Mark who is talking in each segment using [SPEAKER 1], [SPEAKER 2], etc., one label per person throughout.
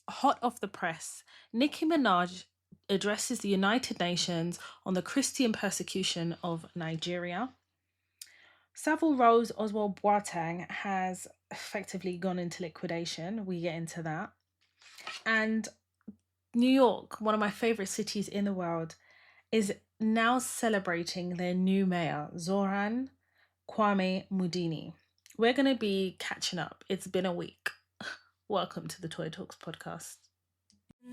[SPEAKER 1] hot off the press, Nicki Minaj addresses the United Nations on the Christian persecution of Nigeria. Savile Rose Oswald Boateng has effectively gone into liquidation. We get into that. And New York, one of my favorite cities in the world, is now celebrating their new mayor, Zoran Kwame Mudini. We're going to be catching up. It's been a week. Welcome to the Toy Talks podcast.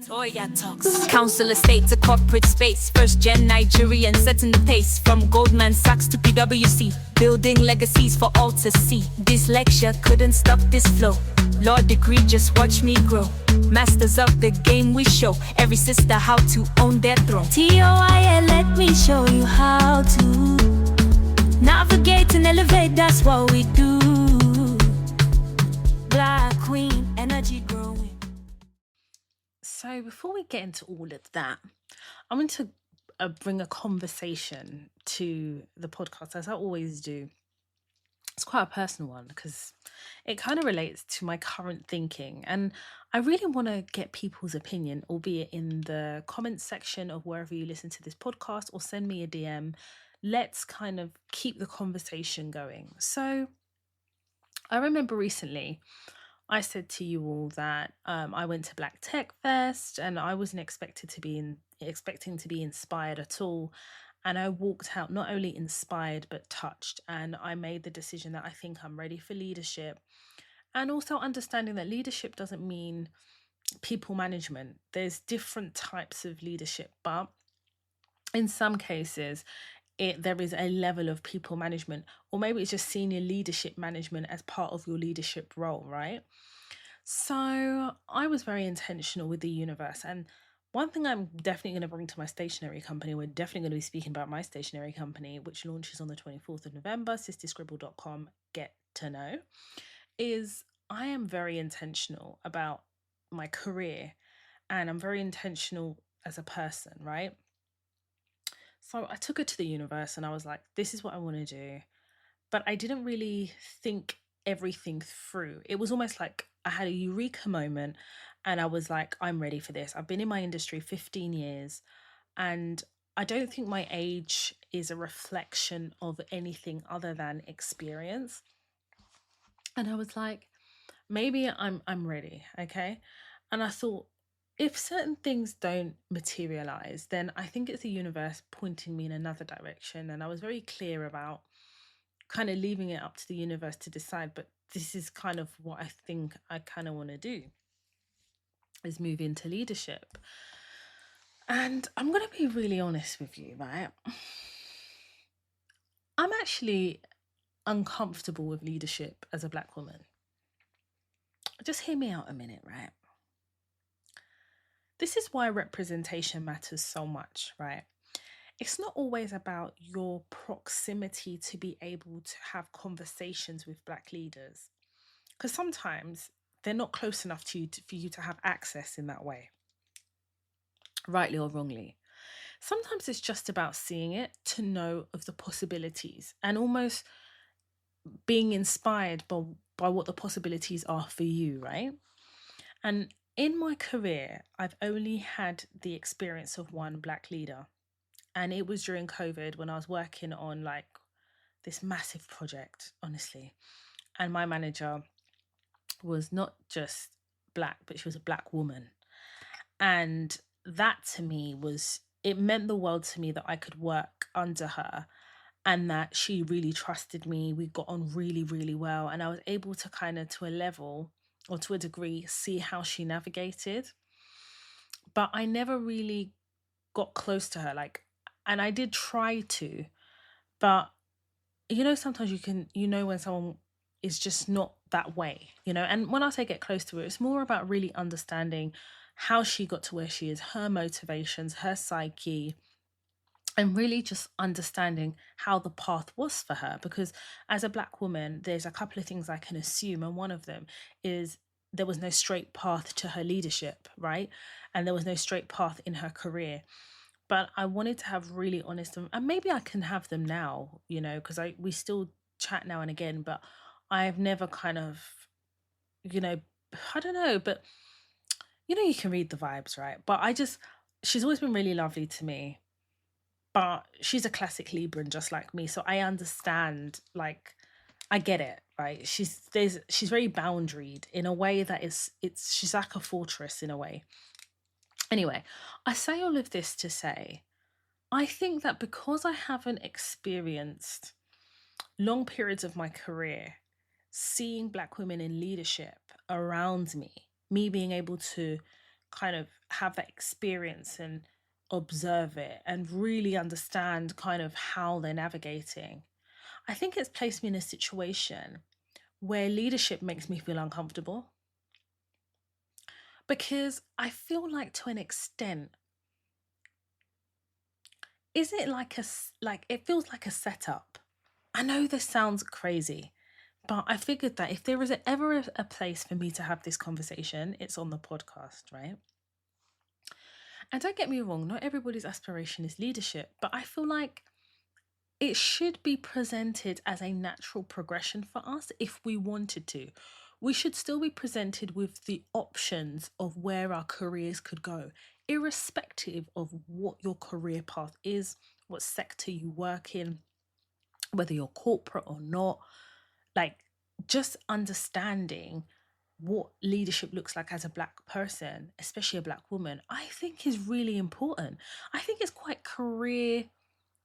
[SPEAKER 2] Toya Talks. Council estate to corporate space. First gen Nigerian setting the pace. From Goldman Sachs to PwC. Building legacies for all to see. Dyslexia couldn't stop this flow. Law degree, just watch me grow. Masters of the game we show. Every sister how to own their throne. TOIA, let me show you how to navigate and elevate, that's what we do. Black Queen, energy growing.
[SPEAKER 1] So before we get into all of that, I want to bring a conversation to the podcast, as I always do. It's quite a personal one because it kind of relates to my current thinking, and I really want to get people's opinion, albeit in the comments section of wherever you listen to this podcast, or send me a DM. Let's kind of keep the conversation going. So I remember recently I said to you all that I went to Black Tech Fest and I wasn't expecting to be inspired at all. And I walked out not only inspired but touched. And I made the decision that I think I'm ready for leadership. And also understanding that leadership doesn't mean people management. There's different types of leadership, but in some cases, there is a level of people management, or maybe it's just senior leadership management as part of your leadership role, right? So I was very intentional with the universe. And one thing I'm definitely going to bring to my stationery company, we're definitely going to be speaking about my stationery company, which launches on the 24th of November, sistyscribble.com, get to know, is I am very intentional about my career and I'm very intentional as a person, right? So I took it to the universe and I was like, this is what I want to do. But I didn't really think everything through. It was almost like I had a eureka moment and I was like, I'm ready for this. I've been in my industry 15 years and I don't think my age is a reflection of anything other than experience. And I was like, maybe I'm ready, okay? And I thought, if certain things don't materialize, then I think it's the universe pointing me in another direction. And I was very clear about kind of leaving it up to the universe to decide. But this is kind of what I think I kind of want to do, is move into leadership. And I'm going to be really honest with you, right? I'm actually uncomfortable with leadership as a Black woman. Just hear me out a minute, right? This is why representation matters so much, right? It's not always about your proximity to be able to have conversations with Black leaders, because sometimes they're not close enough to you for you to have access in that way, rightly or wrongly. Sometimes it's just about seeing it to know of the possibilities and almost being inspired by what the possibilities are for you, right? And in my career, I've only had the experience of one Black leader. And it was during COVID when I was working on like this massive project, honestly. And my manager was not just Black, but she was a Black woman. And that to me it meant the world to me that I could work under her and that she really trusted me. We got on really, really well. And I was able to kind of, to a level or to a degree, see how she navigated. But I never really got close to her. And I did try to, but sometimes when someone is just not that way, and when I say get close to her, it's more about really understanding how she got to where she is, her motivations, her psyche, and really just understanding how the path was for her. Because as a Black woman, there's a couple of things I can assume, and one of them is there was no straight path to her leadership, right? And there was no straight path in her career. But I wanted to have really honest, and maybe I can have them now, because we still chat now and again, but I've never kind of, I don't know, but you can read the vibes, right? But she's always been really lovely to me. But she's a classic Libran just like me. So I understand, like, I get it, right? She's very boundaried in a way that she's like a fortress in a way. Anyway, I say all of this to say, I think that because I haven't experienced long periods of my career seeing Black women in leadership around me being able to kind of have that experience and observe it and really understand kind of how they're navigating, I think it's placed me in a situation where leadership makes me feel uncomfortable, because I feel like, to an extent, is it like it feels like a setup. I know this sounds crazy, but I figured that if there was ever a place for me to have this conversation, it's on the podcast, right? And don't get me wrong, not everybody's aspiration is leadership, but I feel like it should be presented as a natural progression for us if we wanted to. We should still be presented with the options of where our careers could go, irrespective of what your career path is, what sector you work in, whether you're corporate or not. Like, just understanding what leadership looks like as a Black person, especially a Black woman, I think is really important. I think it's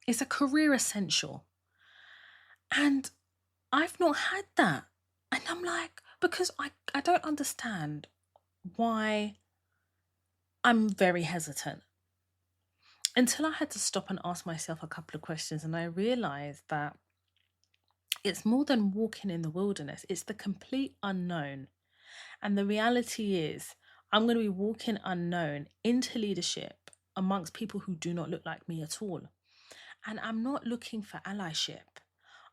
[SPEAKER 1] it's a career essential. And I've not had that. And I'm like, because I don't understand why I'm very hesitant, until I had to stop and ask myself a couple of questions. And I realized that it's more than walking in the wilderness, it's the complete unknown. And the reality is, I'm going to be walking unknown into leadership amongst people who do not look like me at all. And I'm not looking for allyship.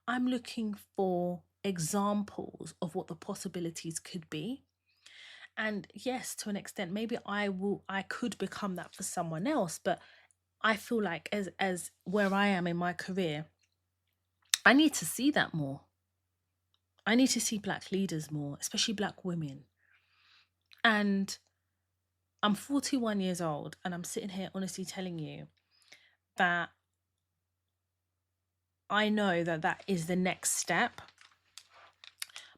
[SPEAKER 1] I'm looking for examples of what the possibilities could be. And yes, to an extent, maybe I could become that for someone else, but I feel like as where I am in my career, I need to see that more. I need to see Black leaders more, especially Black women. And I'm 41 years old, and I'm sitting here honestly telling you that I know that that is the next step,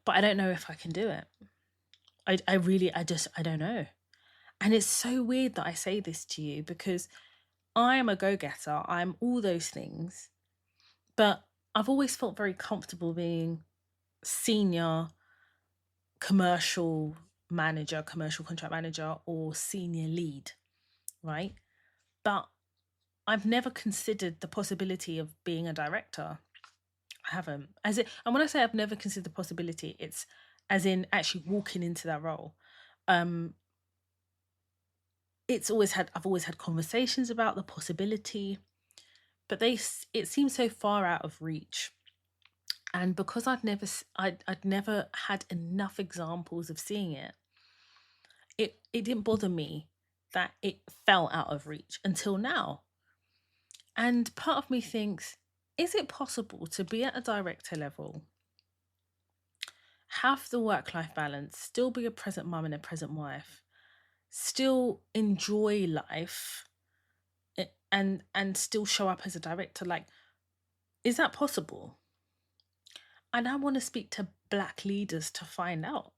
[SPEAKER 1] but I don't know if I can do it. I don't know. And it's so weird that I say this to you, because I am a go-getter. I'm all those things, but I've always felt very comfortable being senior commercial manager, commercial contract manager, or senior lead, right? But I've never considered the possibility of being a director. I haven't. And when I say I've never considered the possibility, it's as in actually walking into that role. I've always had conversations about the possibility, but it seems so far out of reach. And because I'd never had enough examples of seeing it, it didn't bother me that it fell out of reach until now. And part of me thinks, is it possible to be at a director level, have the work-life balance, still be a present mum and a present wife, still enjoy life, and still show up as a director? Like, is that possible? And I want to speak to Black leaders to find out.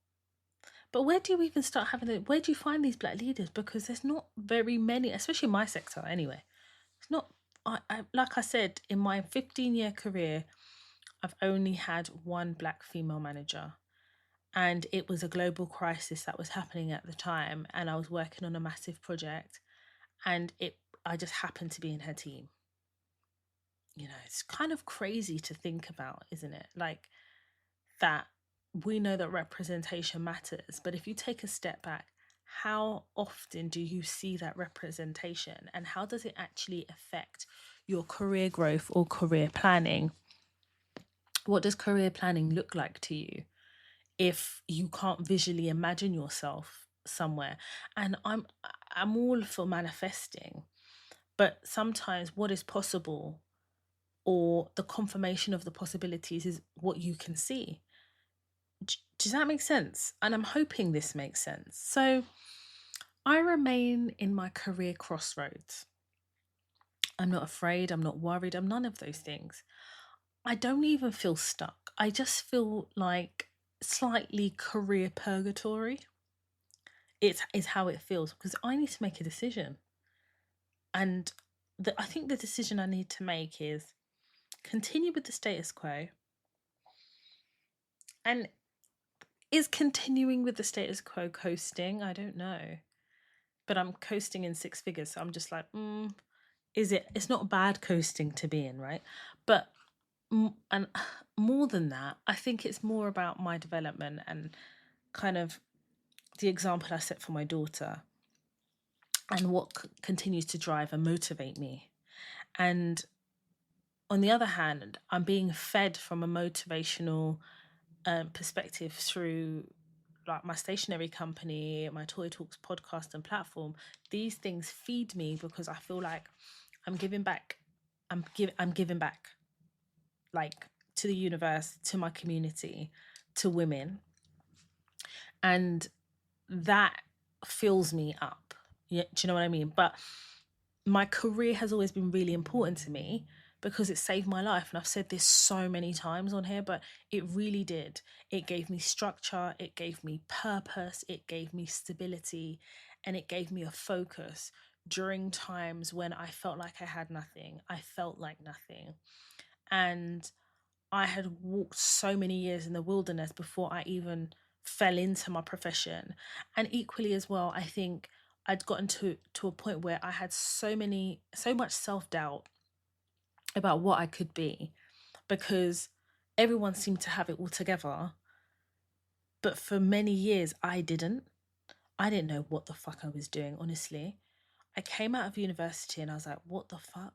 [SPEAKER 1] But where do you even start having it? Where do you find these Black leaders? Because there's not very many, especially in my sector anyway. It's not, like I said, in my 15-year career, I've only had one Black female manager. And it was a global crisis that was happening at the time. And I was working on a massive project. And I just happened to be in her team. It's kind of crazy to think about, isn't it? Like, that we know that representation matters, but if you take a step back, how often do you see that representation, and how does it actually affect your career growth or career planning? What does career planning look like to you if you can't visually imagine yourself somewhere? And I'm all for manifesting, but sometimes what is possible, or the confirmation of the possibilities, is what you can see. Does that make sense? And I'm hoping this makes sense. So I remain in my career crossroads. I'm not afraid, I'm not worried, I'm none of those things. I don't even feel stuck. I just feel like slightly career purgatory. It's is how it feels because I need to make a decision. And I think the decision I need to make is continue with the status quo. And is continuing with the status quo coasting? I don't know. But I'm coasting in six figures. So I'm just like, is it? It's not bad coasting to be in, right? But and more than that, I think it's more about my development and kind of the example I set for my daughter and what continues to drive and motivate me. And on the other hand, I'm being fed from a motivational perspective through like my stationery company, my Toy Talks podcast and platform. These things feed me because I feel like I'm giving back. I'm giving back, like to the universe, to my community, to women, and that fills me up. Yeah, do you know what I mean? But my career has always been really important to me because it saved my life. And I've said this so many times on here, but it really did. It gave me structure, it gave me purpose, it gave me stability, and it gave me a focus during times when I felt like I had nothing. I felt like nothing. And I had walked so many years in the wilderness before I even fell into my profession. And equally as well, I think I'd gotten to a point where I had so much self-doubt about what I could be because everyone seemed to have it all together. But for many years I didn't. I didn't know what the fuck I was doing, honestly. I came out of university and I was like, what the fuck?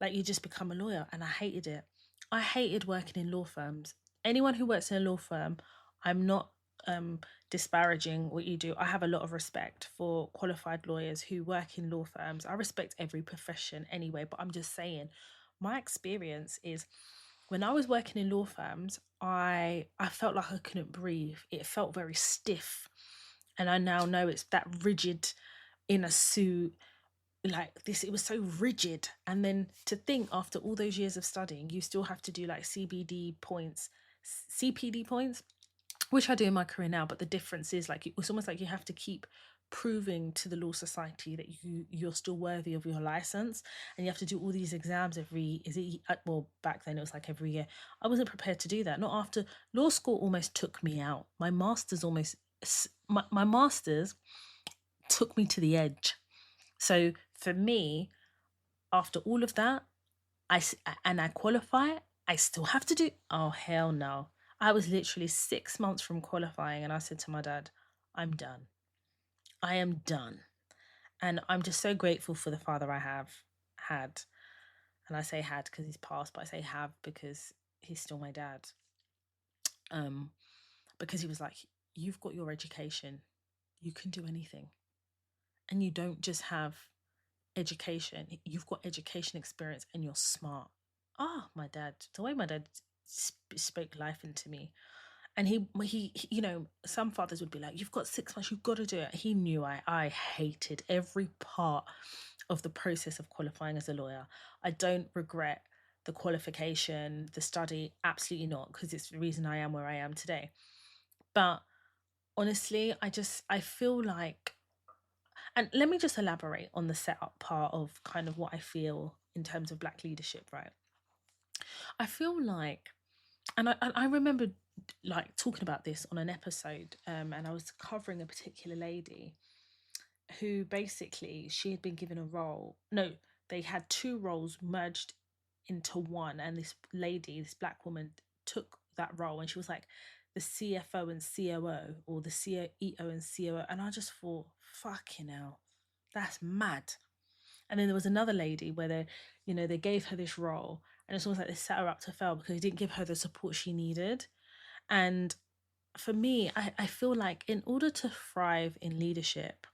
[SPEAKER 1] Like, you just become a lawyer, and I hated it. I hated working in law firms. Anyone who works in a law firm, I'm not disparaging what you do. I have a lot of respect for qualified lawyers who work in law firms. I respect every profession anyway, but I'm just saying my experience is when I was working in law firms, I felt like I couldn't breathe. It felt very stiff. And I now know it's that rigid in a suit, like this, it was so rigid. And then to think after all those years of studying you still have to do like CPD points, which I do in my career now, but the difference is like it's almost like you have to keep proving to the law society that you're still worthy of your license, and you have to do all these exams every, is it, well, back then it was like every year. I wasn't prepared to do that, not after law school almost took me out. My masters almost, my masters took me to the edge. So for me, after all of that, I qualify, I still have to do, oh hell no. I was literally 6 months from qualifying and I said to my dad, I'm done. I am done. And I'm just so grateful for the father I have had. And I say had because he's passed, but I say have because he's still my dad. Because he was like, you've got your education, you can do anything. And you don't just have education, you've got education experience and you're smart. My dad, the way my dad spoke life into me. And he, you know, some fathers would be like, you've got 6 months, you've got to do it. He knew I hated every part of the process of qualifying as a lawyer. I don't regret the qualification, the study, absolutely not, because it's the reason I am where I am today. But honestly, I feel like, and let me just elaborate on the setup part of kind of what I feel in terms of Black leadership, right? I feel like, and I remember like talking about this on an episode, and I was covering a particular lady who basically she had been given a role. No, they had two roles merged into one, and this lady, this Black woman, took that role, and she was like the CFO and COO, or the CEO and COO, and I just thought, fucking hell, that's mad. And then there was another lady where they gave her this role, and it's almost like they set her up to fail because they didn't give her the support she needed. And for me, I feel like in order to thrive in leadership,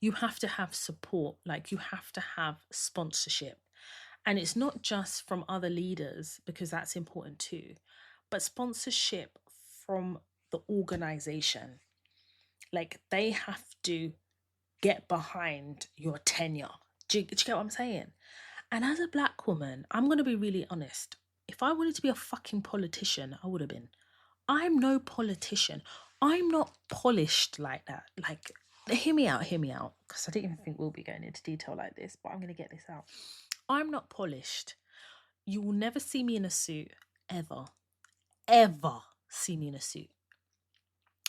[SPEAKER 1] you have to have support, like you have to have sponsorship. And it's not just from other leaders, because that's important too, but sponsorship from the organization. Like, they have to get behind your tenure. Do you get what I'm saying? And as a black woman, I'm going to be really honest. If I wanted to be a fucking politician, I would have been. I'm no politician. I'm not polished like that. Like, hear me out, because I didn't even think we'll be going into detail like this, but I'm going to get this out. I'm not polished. You will never see me in a suit, ever, ever see me in a suit.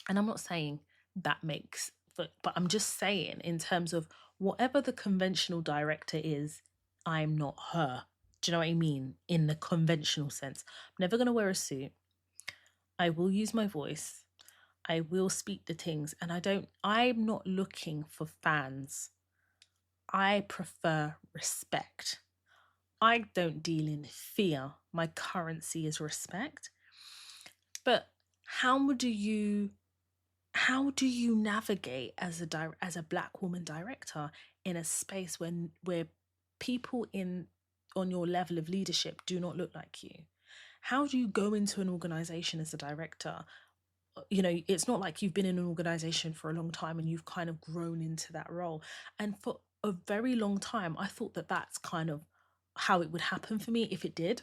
[SPEAKER 1] And I'm not saying that makes, but I'm just saying, in terms of whatever the conventional director is, I'm not her. Do you know what I mean? In the conventional sense, I'm never going to wear a suit. I will use my voice. I will speak the things. And I'm not looking for fans. I prefer respect. I don't deal in fear. My currency is respect. But how do you navigate as a black woman director in a space where people on your level of leadership do not look like you? How do you go into an organization as a director? You know, it's not like you've been in an organization for a long time and you've kind of grown into that role. And for a very long time, I thought that that's kind of how it would happen for me. If it did,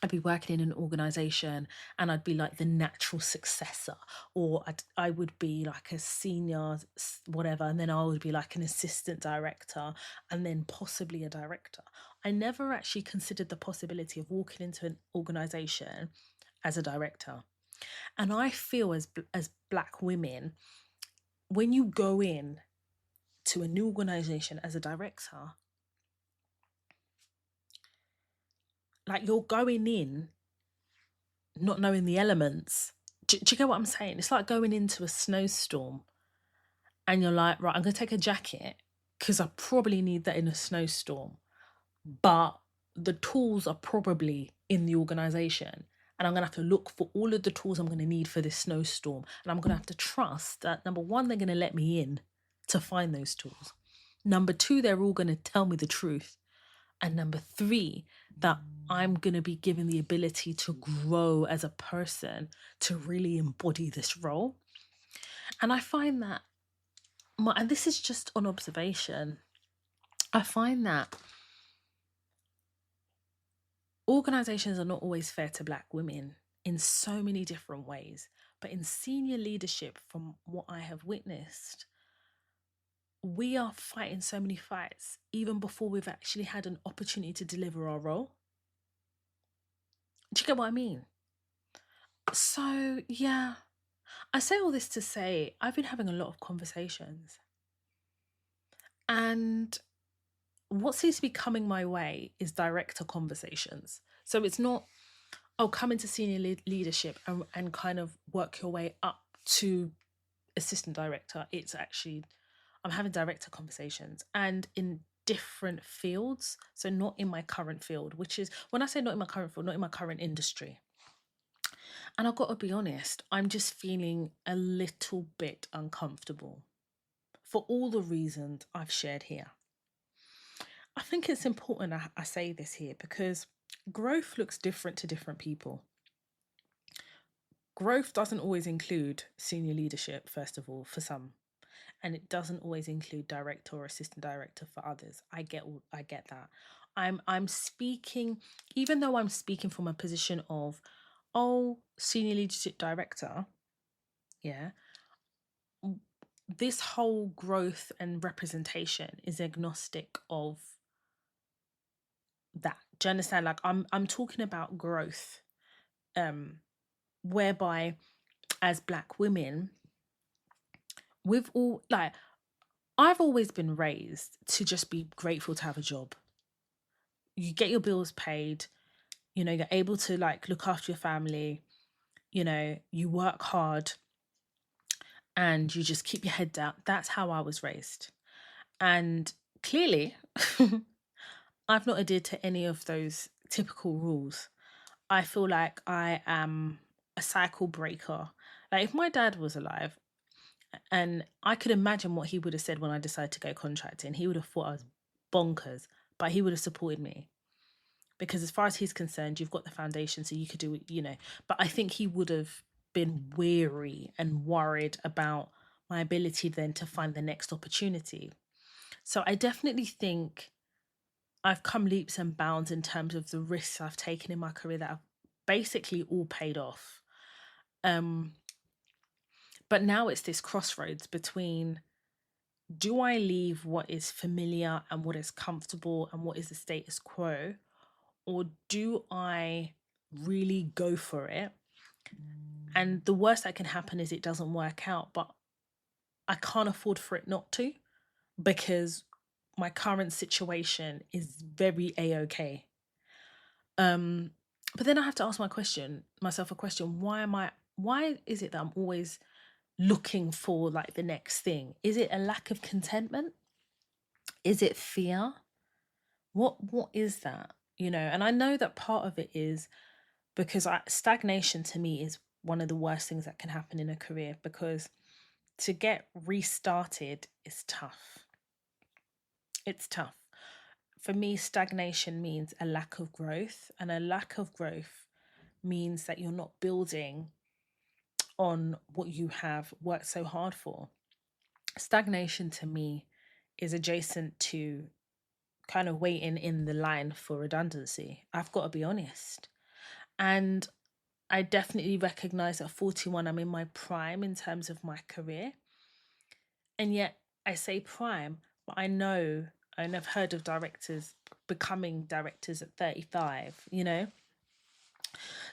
[SPEAKER 1] I'd be working in an organization and I'd be like the natural successor, or I would be like a senior whatever, and then I would be like an assistant director and then possibly a director. I never actually considered the possibility of walking into an organization as a director. And I feel as black women, when you go in to a new organization as a director, like, you're going in not knowing the elements. Do you get what I'm saying? It's like going into a snowstorm and you're like, right, I'm going to take a jacket because I probably need that in a snowstorm. But the tools are probably in the organization. And I'm going to have to look for all of the tools I'm going to need for this snowstorm. And I'm going to have to trust that, number one, they're going to let me in to find those tools. Number two, they're all going to tell me the truth. And number three, that I'm going to be given the ability to grow as a person to really embody this role. And I find that, and this is just on observation, I find that organizations are not always fair to black women in so many different ways. But in senior leadership, from what I have witnessed, we are fighting so many fights even before we've actually had an opportunity to deliver our role. Do you get what I mean? So, yeah, I say all this to say I've been having a lot of conversations. And what seems to be coming my way is director conversations. So it's not, come into senior leadership and kind of work your way up to assistant director. It's actually, I'm having director conversations, and in different fields. So not in my current field, which is, when I say not in my current field, not in my current industry. And I've got to be honest, I'm just feeling a little bit uncomfortable for all the reasons I've shared here. I think it's important I say this here because growth looks different to different people. Growth doesn't always include senior leadership, first of all, for some. And it doesn't always include director or assistant director for others. I get that. I'm speaking, even though I'm speaking from a position of, senior leadership director, yeah, this whole growth and representation is agnostic of that. Do you understand? Like, I'm talking about growth, whereby as black women, we've all, like, I've always been raised to just be grateful to have a job. You get your bills paid, you know, you're able to like look after your family, you know, you work hard and you just keep your head down. That's how I was raised. And clearly, I've not adhered to any of those typical rules. I feel like I am a cycle breaker. Like, if my dad was alive, and I could imagine what he would have said when I decided to go contracting, he would have thought I was bonkers, but he would have supported me. Because as far as he's concerned, you've got the foundation, so you could do it, you know. But I think he would have been weary and worried about my ability then to find the next opportunity. So I definitely think I've come leaps and bounds in terms of the risks I've taken in my career that have basically all paid off. Um, but now it's this crossroads between, do I leave what is familiar and what is comfortable and what is the status quo, or do I really go for it? And the worst that can happen is it doesn't work out, but I can't afford for it not to, because my current situation is very a-okay. But then I have to ask myself a question. Why is it that I'm always looking for like the next thing? Is it a lack of contentment? Is it fear? What is that? And I know that part of it is because stagnation to me is one of the worst things that can happen in a career, because to get restarted is tough. It's tough. For me, stagnation means a lack of growth, and a lack of growth means that you're not building on what you have worked so hard for. Stagnation to me is adjacent to kind of waiting in the line for redundancy. I've got to be honest. And I definitely recognize at 41, I'm in my prime in terms of my career. And yet I say prime, but I know, and I've heard of directors becoming directors at 35,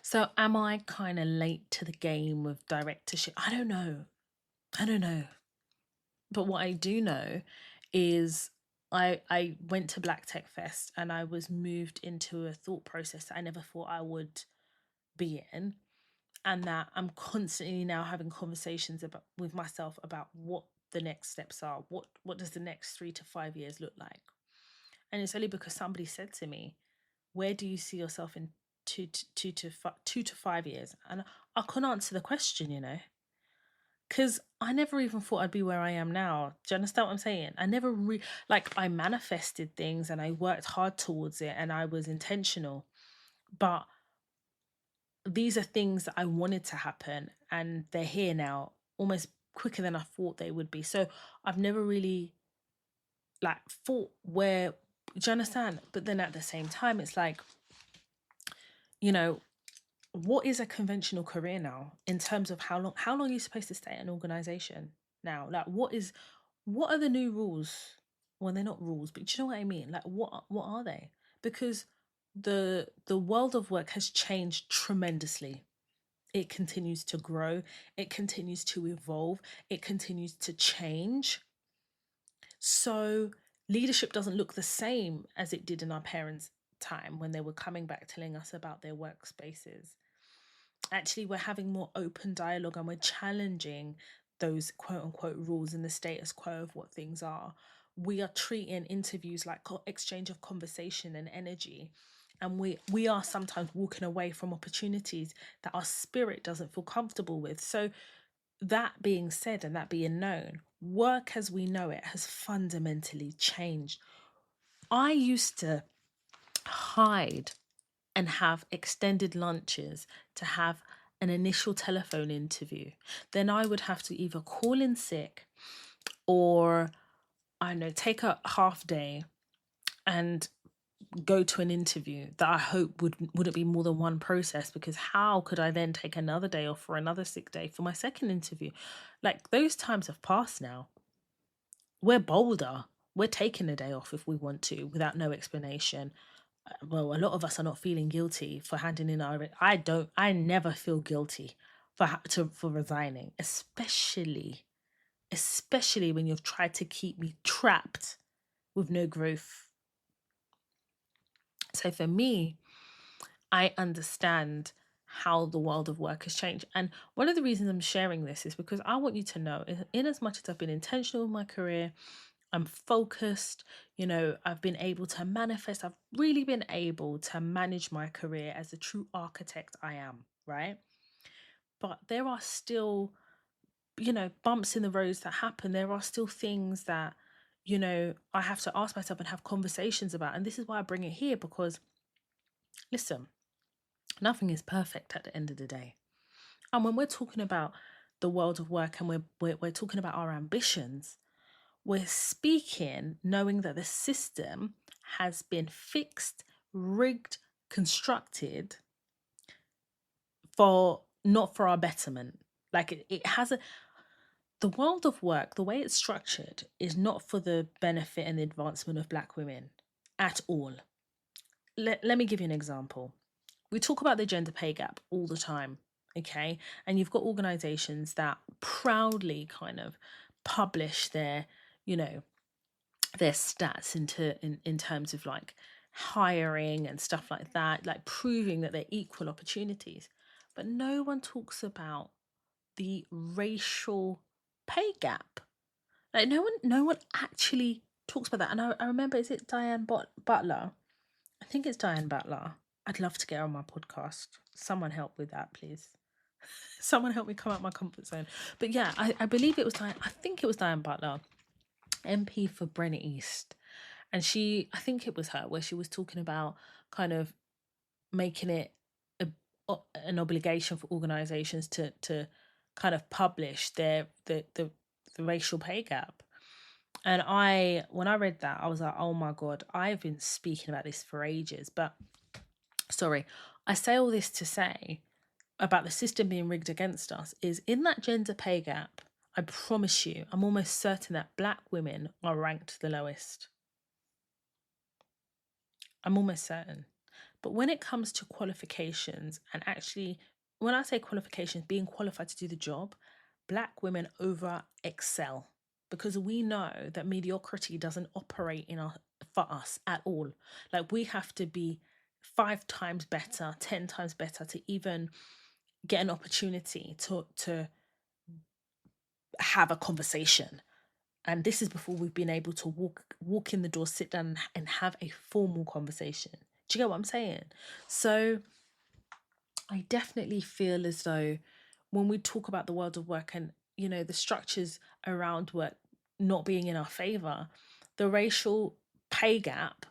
[SPEAKER 1] So am I kind of late to the game of directorship? I don't know. But what I do know is I went to Black Tech Fest and I was moved into a thought process that I never thought I would be in. And that I'm constantly now having conversations with myself about what the next steps are. What does the next 3 to 5 years look like? And it's only because somebody said to me, where do you see yourself in 2 to 5 years? And I couldn't answer the question, because I never even thought I'd be where I am now. Do you understand what I'm saying? I never I manifested things and I worked hard towards it and I was intentional, but these are things that I wanted to happen and they're here now almost quicker than I thought they would be. So I've never really thought where, do you understand? But then at the same time, it's like, what is a conventional career now in terms of how long are you supposed to stay at an organization now? What are the new rules? Well, they're not rules, but do you know what I mean? What are they? Because the world of work has changed tremendously. It continues to grow, it continues to evolve, it continues to change. So leadership doesn't look the same as it did in our parents' time when they were coming back telling us about their workspaces. Actually, we're having more open dialogue and we're challenging those quote unquote rules and the status quo of what things are. We are treating interviews like exchange of conversation and energy. And we are sometimes walking away from opportunities that our spirit doesn't feel comfortable with. So that being said and that being known, work as we know it has fundamentally changed. I used to hide and have extended lunches to have an initial telephone interview. Then I would have to either call in sick or, I don't know, take a half day and go to an interview that I hope wouldn't be more than one process, because how could I then take another day off for another sick day for my second interview? Those times have passed now. We're bolder. We're taking a day off if we want to without no explanation. Well, a lot of us are not feeling guilty for handing in our. I never feel guilty for resigning, especially when you've tried to keep me trapped with no growth. So for me, I understand how the world of work has changed. And one of the reasons I'm sharing this is because I want you to know, in as much as I've been intentional with my career, I'm focused, I've been able to manifest, I've really been able to manage my career as the true architect I am, right? But there are still, bumps in the roads that happen. There are still things that, I have to ask myself and have conversations about. And this is why I bring it here, because listen, nothing is perfect at the end of the day. And when we're talking about the world of work and we're talking about our ambitions, we're speaking knowing that the system has been fixed, rigged, constructed for not for our betterment. Like it has a the world of work, the way it's structured, is not for the benefit and advancement of Black women at all. Let me give you an example. We talk about the gender pay gap all the time, okay? And you've got organizations that proudly kind of publish their, you know, their stats in terms of like hiring and stuff like that, like proving that they're equal opportunities. But no one talks about the racial pay gap. Like no one actually talks about that. And I remember, is it Diane Butler? I think it's Diane Butler. I'd love to get her on my podcast. Someone help with that, please. Someone help me come out my comfort zone. But yeah, I believe it was Diane. I think it was Diane Butler, MP for Brenner East. And I think it was her, where she was talking about kind of making it an obligation for organizations to kind of publish the racial pay gap. And when I read that, I was like, oh my God, I've been speaking about this for ages. But sorry, I say all this to say about the system being rigged against us is in that gender pay gap, I promise you, I'm almost certain that Black women are ranked the lowest. I'm almost certain. But when it comes to qualifications, and actually, when I say qualifications, being qualified to do the job, Black women over excel, because we know that mediocrity doesn't operate for us at all. Like we have to be 5 times better, 10 times better to even get an opportunity to have a conversation. And this is before we've been able to walk in the door, sit down and have a formal conversation. Do you get what I'm saying? So I definitely feel as though when we talk about the world of work and, you know, the structures around work not being in our favor, the racial pay gap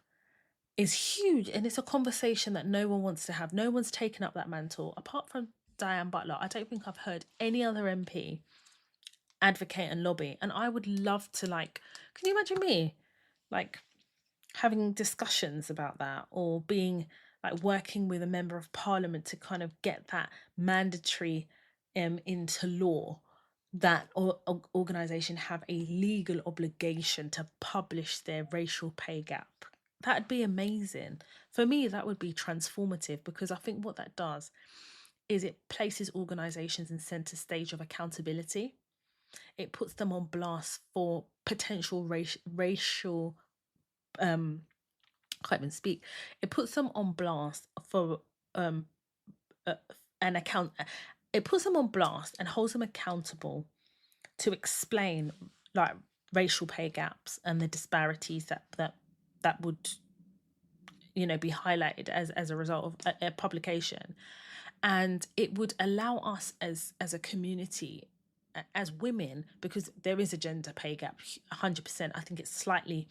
[SPEAKER 1] is huge. And it's a conversation that no one wants to have. No one's taken up that mantle. Apart from Diane Butler, I don't think I've heard any other MP advocate and lobby. And I would love to, like, can you imagine me like having discussions about that, or being like working with a member of parliament to kind of get that mandatory into law, that organization have a legal obligation to publish their racial pay gap. That'd be amazing. For me, that would be transformative, because I think what that does is it places organizations in center stage of accountability. It puts them on blast for potential racial can't even speak. It puts them on blast for an account. It puts them on blast and holds them accountable to explain like racial pay gaps and the disparities that would, you know, be highlighted as a result of a publication. And it would allow us as a community, as women, because there is a gender pay gap, 100%. I think it's slightly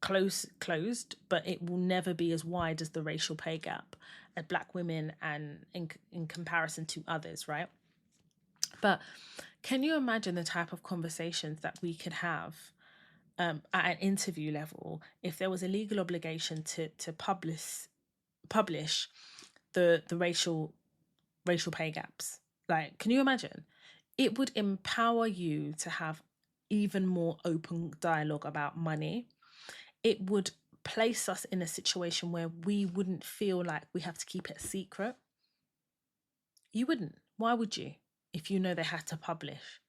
[SPEAKER 1] closed, but it will never be as wide as the racial pay gap at Black women and in comparison to others, right? But can you imagine the type of conversations that we could have at an interview level if there was a legal obligation to publish the racial pay gaps? Like, can you imagine? It would empower you to have even more open dialogue about money. It would place us in a situation where we wouldn't feel like we have to keep it a secret. You wouldn't. Why would you? If you know they had to publish.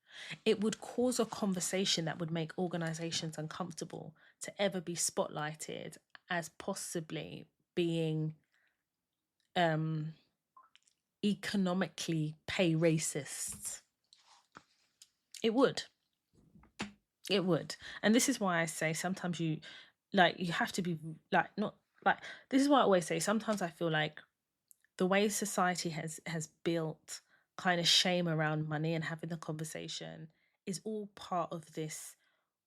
[SPEAKER 1] It would cause a conversation that would make organizations uncomfortable to ever be spotlighted as possibly being economically pay racists. It would. It would. And this is why I say sometimes you have to be like, not like, this is why I always say sometimes I feel like the way society has built kind of shame around money and having the conversation is all part of this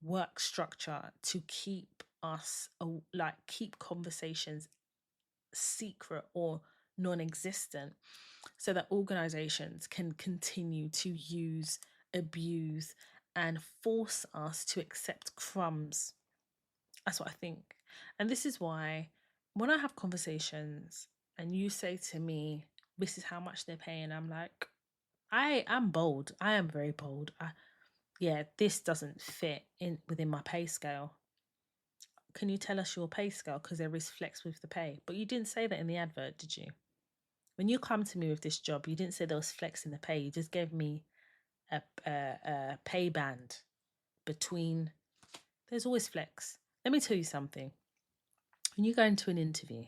[SPEAKER 1] work structure to keep us keep conversations secret, or non-existent, so that organizations can continue to use, abuse, and force us to accept crumbs. That's what I think. And this is why when I have conversations and you say to me, this is how much they're paying, I'm like, I am bold. I am very bold. Yeah, this doesn't fit in within my pay scale. Can you tell us your pay scale? Because there is flex with the pay. But you didn't say that in the advert, did you? When you come to me with this job, you didn't say there was flex in the pay. You just gave me a pay band between. There's always flex. Let me tell you something. When you go into an interview,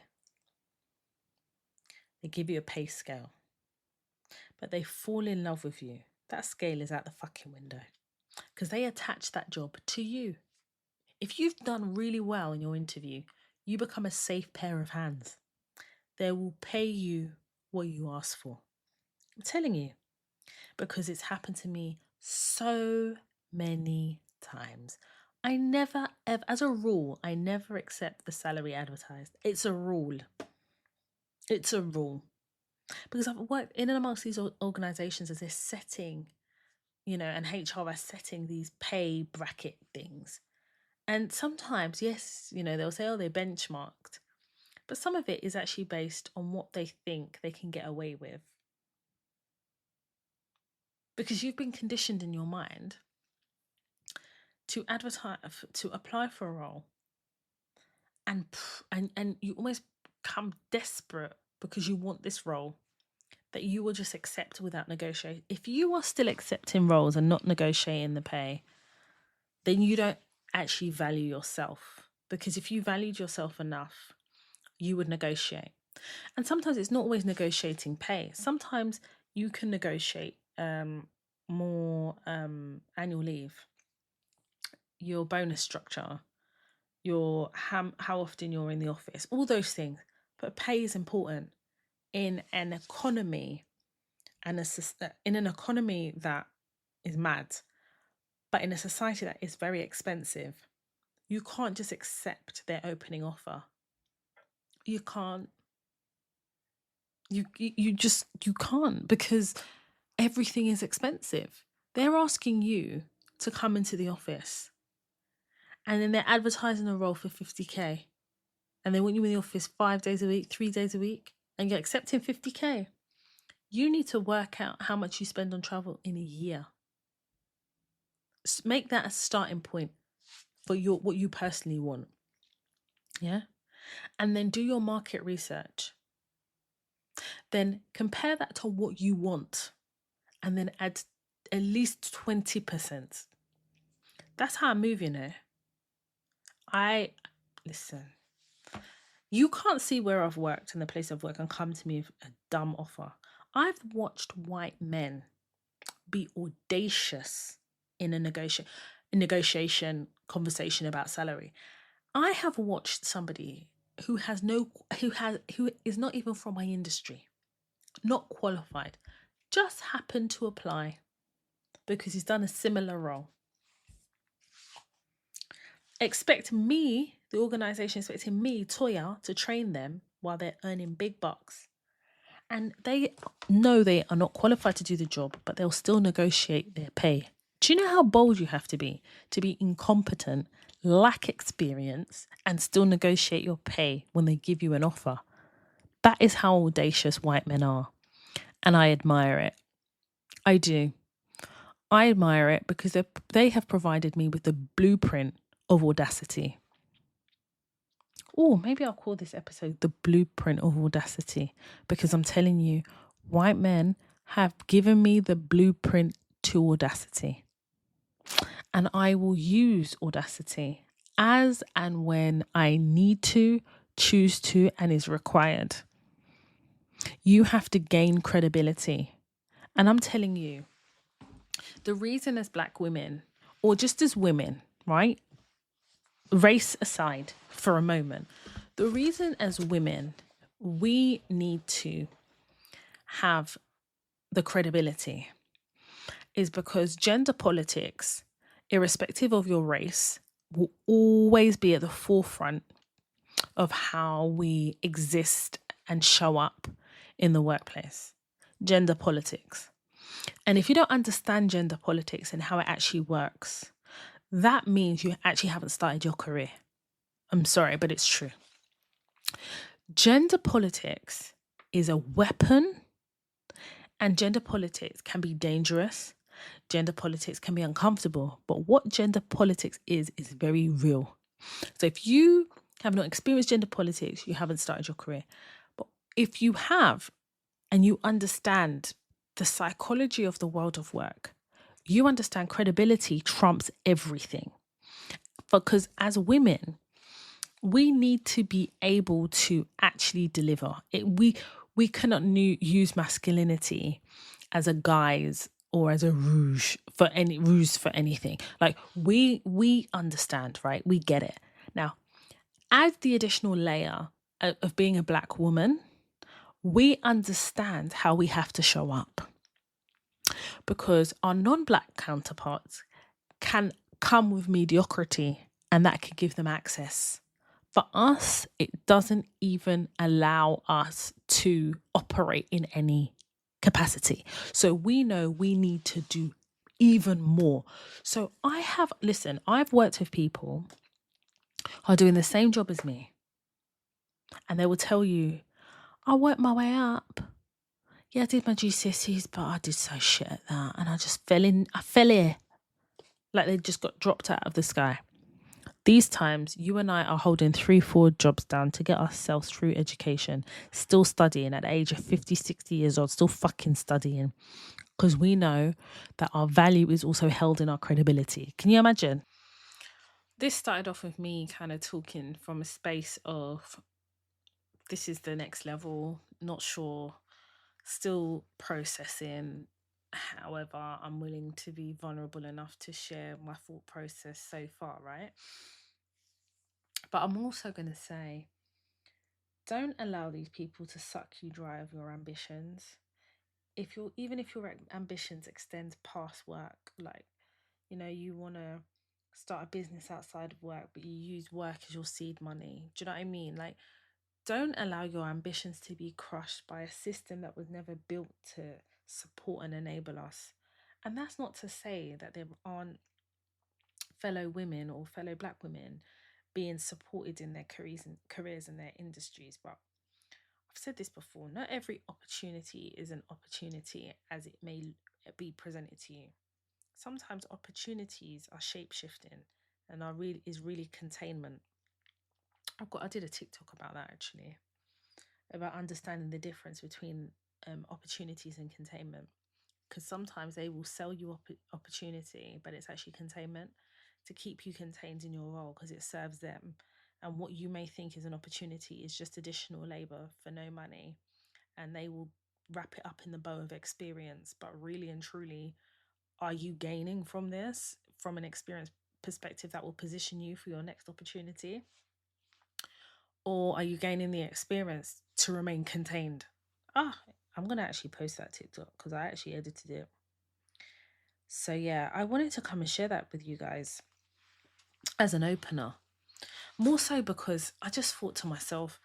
[SPEAKER 1] they give you a pay scale, but they fall in love with you. That scale is out the fucking window because they attach that job to you. If you've done really well in your interview, you become a safe pair of hands. They will pay you what you ask for. I'm telling you, because it's happened to me so many times. I never, ever, as a rule, I never accept the salary advertised. It's a rule. It's a rule. Because I've worked in and amongst these organizations as they're setting, and HR are setting these pay bracket things. And sometimes, yes, they'll say, oh, they're benchmarked. But some of it is actually based on what they think they can get away with. Because you've been conditioned in your mind to advertise, to apply for a role. And you almost become desperate because you want this role that you will just accept without negotiating. If you are still accepting roles and not negotiating the pay, then you don't actually value yourself. Because if you valued yourself enough, you would negotiate. And sometimes it's not always negotiating pay. Sometimes you can negotiate more annual leave, your bonus structure, your how often you're in the office, all those things. But pay is important in an economy in an economy that is mad, but in a society that is very expensive. You can't just accept their opening offer. You can't. You can't, because everything is expensive. They're asking you to come into the office and then they're advertising a role for 50k and they want you in the office 5 days a week, 3 days a week, and you're accepting 50k. You need to work out how much you spend on travel in a year. Make that a starting point for what you personally want. Yeah. And then do your market research. Then compare that to what you want and then add at least 20%. That's how I move, Listen, you can't see where I've worked and the place I've worked and come to me with a dumb offer. I've watched white men be audacious in a negotiation conversation about salary. I have watched somebody who is not even from my industry, not qualified, just happened to apply because he's done a similar role. The organization expecting me, Toya, to train them while they're earning big bucks. And they know they are not qualified to do the job, but they'll still negotiate their pay. Do you know how bold you have to be incompetent, lack experience, and still negotiate your pay when they give you an offer? That is how audacious white men are. And I admire it. I do. I admire it because they have provided me with the blueprint of Audacity. Oh, maybe I'll call this episode The Blueprint of Audacity, because I'm telling you, white men have given me the blueprint to Audacity. And I will use Audacity as and when I need to, choose to, and is required. You have to gain credibility. And I'm telling you, the reason as Black women, or just as women, right? Race aside for a moment, the reason as women we need to have the credibility is because gender politics, irrespective of your race, will always be at the forefront of how we exist and show up in the workplace. Gender politics. And if you don't understand gender politics and how it actually works, that means you actually haven't started your career. I'm sorry, but it's true. Gender politics is a weapon, and gender politics can be dangerous. Gender politics can be uncomfortable, but what gender politics is very real. So if you have not experienced gender politics, you haven't started your career. But if you have, and you understand the psychology of the world of work, you understand credibility trumps everything. Because as women, we need to be able to actually deliver. We cannot use masculinity as a guise or as a ruse for anything. Like we understand, right? We get it. Now, add the additional layer of being a Black woman. We understand how we have to show up, because our non-Black counterparts can come with mediocrity, and that could give them access. For us, it doesn't even allow us to operate in any capacity. So we know we need to do even more. So I've worked with people who are doing the same job as me, and they will tell you, I worked my way up. Yeah, I did my GCSEs, but I did so shit at that. And I fell here. Like they just got dropped out of the sky. These times, you and I are holding 3-4 jobs down to get ourselves through education, still studying at the age of 50, 60 years old, still fucking studying. Because we know that our value is also held in our credibility. Can you imagine? This started off with me kind of talking from a space of, this is the next level, not sure, still processing. However, I'm willing to be vulnerable enough to share my thought process so far, right? But I'm also going to say, don't allow these people to suck you dry of your ambitions. Even if your ambitions extend past work, like, you want to start a business outside of work, but you use work as your seed money. Do you know what I mean? Like, don't allow your ambitions to be crushed by a system that was never built to support and enable us. And that's not to say that there aren't fellow women or fellow Black women being supported in their careers and their industries. But I've said this before, not every opportunity is an opportunity as it may be presented to you. Sometimes opportunities are shape shifting and is really containment. I did a TikTok about that actually, about understanding the difference between opportunities and containment. Because sometimes they will sell you opportunity, but it's actually containment to keep you contained in your role because it serves them. And what you may think is an opportunity is just additional labor for no money. And they will wrap it up in the bow of experience. But really and truly, are you gaining from this from an experience perspective that will position you for your next opportunity? Or are you gaining the experience to remain contained? I'm going to actually post that TikTok because I actually edited it. So yeah, I wanted to come and share that with you guys as an opener. More so because I just thought to myself,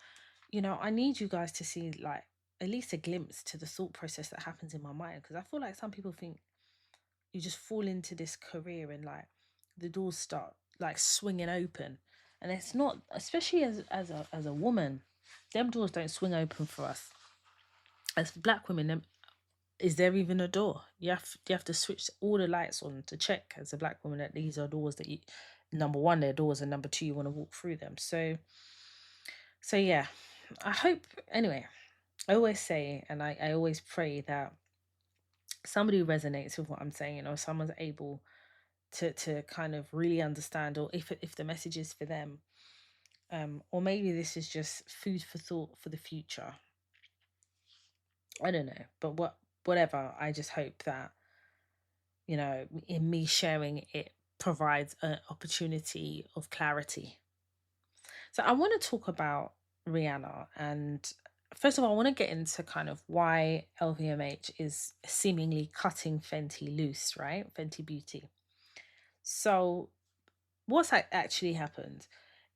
[SPEAKER 1] I need you guys to see like at least a glimpse to the thought process that happens in my mind. Because I feel like some people think you just fall into this career and like the doors start like swinging open. And it's not, especially as a woman, them doors don't swing open for us. As Black women, is there even a door? You have to switch all the lights on to check as a Black woman that these are doors that number one, they're doors, and number two, you want to walk through them. So yeah, I hope, anyway, I always say, and I always pray that somebody resonates with what I'm saying, someone's able to kind of really understand, or if the message is for them, or maybe this is just food for thought for the future. I don't know, but whatever. I just hope that in me sharing it provides an opportunity of clarity. So I want to talk about Rihanna, and first of all, I want to get into kind of why LVMH is seemingly cutting Fenty loose, right? Fenty Beauty. So what's actually happened?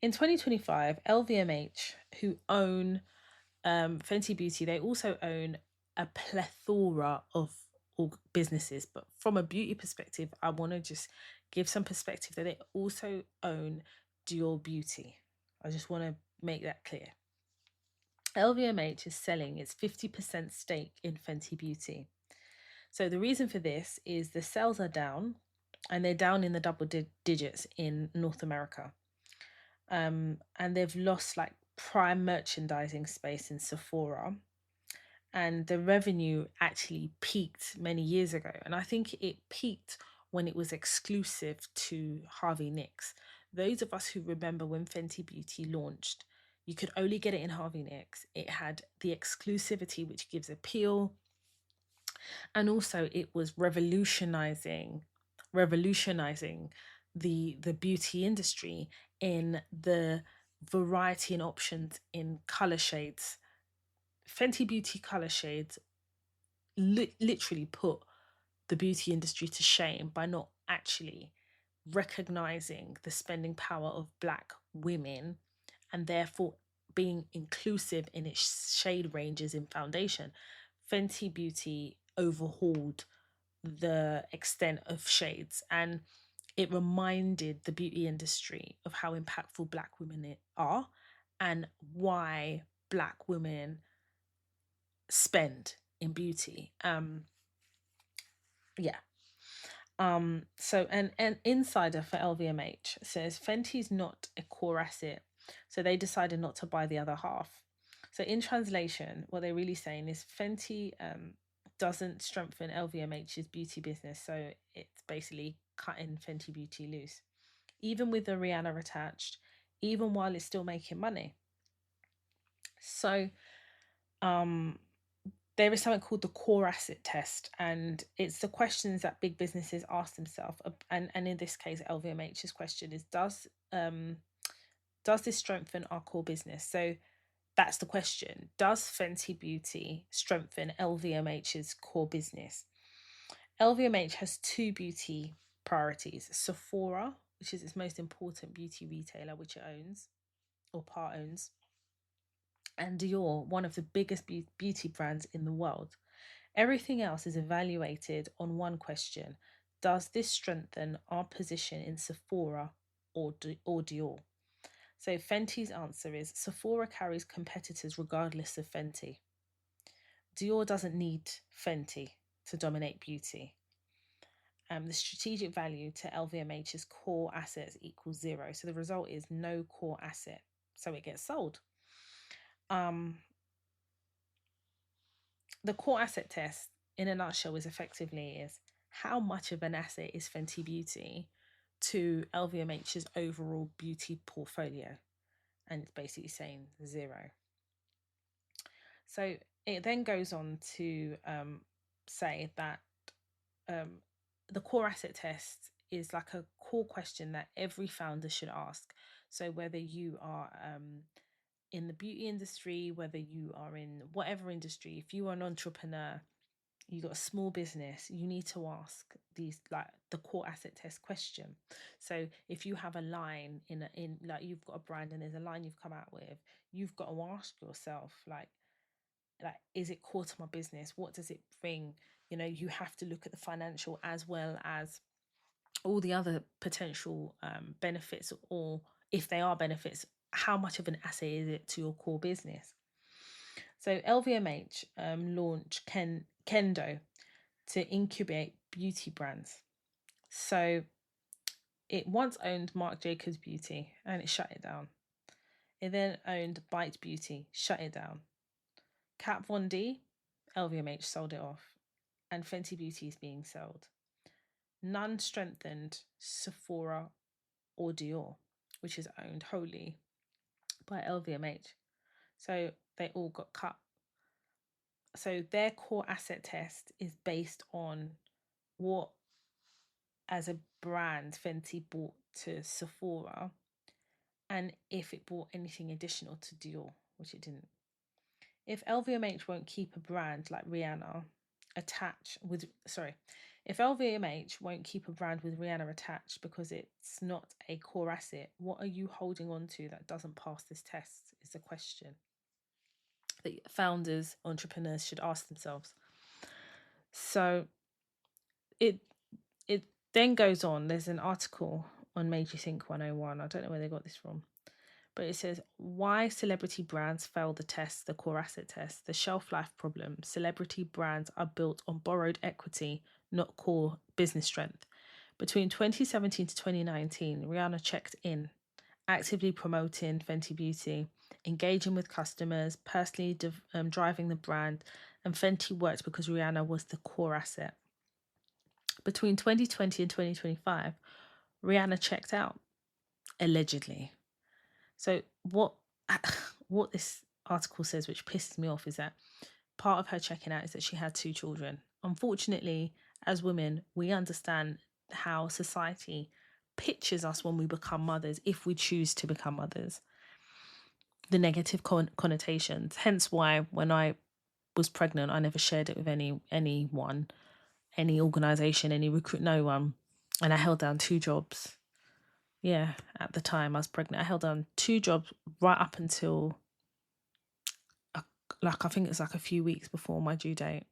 [SPEAKER 1] In 2025, LVMH, who own Fenty Beauty, they also own a plethora of businesses, but from a beauty perspective, I want to just give some perspective that they also own Dior Beauty. I just want to make that clear. LVMH is selling its 50% stake in Fenty Beauty. So the reason for this is the sales are down, and they're down in the double digits in North America. And they've lost like prime merchandising space in Sephora, and the revenue actually peaked many years ago, and I think it peaked when it was exclusive to Harvey Nicks. Those of us who remember when Fenty Beauty launched, you could only get it in Harvey Nicks. It had the exclusivity, which gives appeal, and also it was revolutionizing the beauty industry in the variety and options in color shades. Fenty Beauty color shades literally put the beauty industry to shame by not actually recognizing the spending power of Black women, and therefore being inclusive in its shade ranges in foundation. Fenty Beauty overhauled the extent of shades, and it reminded the beauty industry of how impactful Black women are and why Black women spend in beauty. Yeah. So an insider for LVMH says Fenty's not a core asset, so they decided not to buy the other half. So in translation, what they're really saying is Fenty doesn't strengthen LVMH's beauty business, so it's basically cutting Fenty Beauty loose, even with the Rihanna attached, even while it's still making money. So there is something called the core asset test, and it's the questions that big businesses ask themselves. And in this case, LVMH's question is, does this strengthen our core business? So that's the question. Does Fenty Beauty strengthen LVMH's core business? LVMH has two beauty priorities: Sephora, which is its most important beauty retailer, which it owns or part owns, and Dior, one of the biggest beauty brands in the world. Everything else is evaluated on one question: does this strengthen our position in Sephora or Dior? So Fenty's answer is Sephora carries competitors regardless of Fenty. Dior doesn't need Fenty to dominate beauty. The strategic value to LVMH's core assets equals 0. So the result is no core asset. So it gets sold. The core asset test, in a nutshell, is how much of an asset is Fenty Beauty to LVMH's overall beauty portfolio, and it's basically saying 0. So it then goes on to say that the core asset test is like a core question that every founder should ask. So whether you are in the beauty industry, whether you are in whatever industry, if you are an entrepreneur, you got a small business, you need to ask these, like, the core asset test question. So if you have a line in like, you've got a brand and there's a line you've come out with, you've got to ask yourself, like is it core to my business? What does it bring? You have to look at the financial as well as all the other potential benefits, or if they are benefits, how much of an asset is it to your core business? So LVMH launched Kendo to incubate beauty brands. So it once owned Marc Jacobs Beauty and it shut it down. It then owned Bite Beauty, shut it down. Kat Von D, LVMH sold it off, and Fenty Beauty is being sold. None strengthened Sephora or Dior, which is owned wholly by LVMH. So they all got cut. So their core asset test is based on what, as a brand, Fenty bought to Sephora, and if it bought anything additional to Dior, which it didn't. If LVMH won't keep a brand like Rihanna if LVMH won't keep a brand with Rihanna attached because it's not a core asset, what are you holding on to that doesn't pass this test, is the question. that founders, entrepreneurs should ask themselves. So it it then goes on. There's an article on Made You Think 101. I don't know where they got this from, but it says why celebrity brands fail the test, the core asset test, the shelf life problem. Celebrity brands are built on borrowed equity, not core business strength. Between 2017 to 2019, Rihanna checked in, actively promoting Fenty Beauty, engaging with customers, personally driving the brand, and Fenty worked because Rihanna was the core asset. Between 2020 and 2025, Rihanna checked out, allegedly. So what this article says, which pisses me off, is that part of her checking out is that she had 2 children. Unfortunately, as women, we understand how society pictures us when we become mothers, if we choose to become mothers, the negative connotations. Hence why when I was pregnant, I never shared it with anyone, any organization, any recruit, no one. And I held down 2 jobs. Yeah, at the time I was pregnant, I held down 2 jobs right up until I think it's like a few weeks before my due date.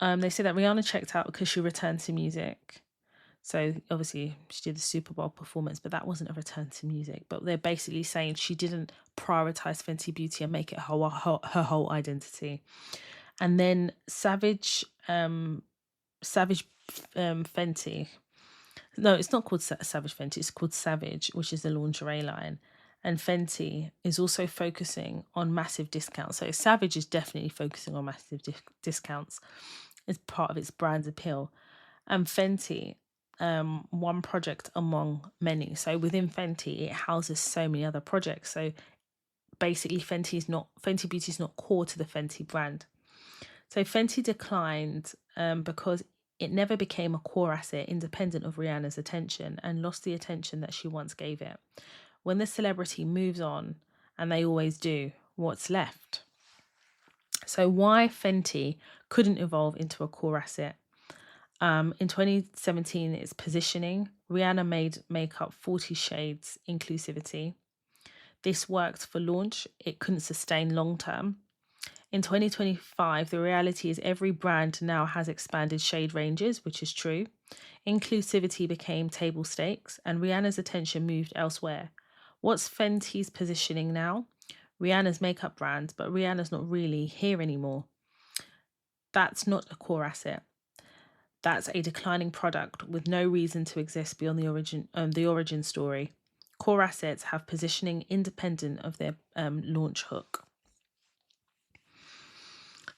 [SPEAKER 1] They said that Rihanna checked out because she returned to music. So obviously she did the Super Bowl performance, but that wasn't a return to music. But they're basically saying she didn't prioritize Fenty Beauty and make it her whole identity. And then Savage Fenty. No, it's not called Savage Fenty. It's called Savage, which is the lingerie line. And Fenty is also focusing on massive discounts. So Savage is definitely focusing on massive discounts as part of its brand appeal. And Fenty, one project among many. So within Fenty, it houses so many other projects. So basically, Fenty Beauty is not core to the Fenty brand. So Fenty declined because it never became a core asset independent of Rihanna's attention and lost the attention that she once gave it. When the celebrity moves on, and they always do, what's left? So why Fenty couldn't evolve into a core asset? In 2017, it's positioning. Rihanna made makeup 40 shades inclusivity. This worked for launch. It couldn't sustain long term. In 2025, the reality is every brand now has expanded shade ranges, which is true. Inclusivity became table stakes, and Rihanna's attention moved elsewhere. What's Fenty's positioning now? Rihanna's makeup brand, but Rihanna's not really here anymore. That's not a core asset. That's a declining product with no reason to exist beyond the origin story. Core assets have positioning independent of their launch hook.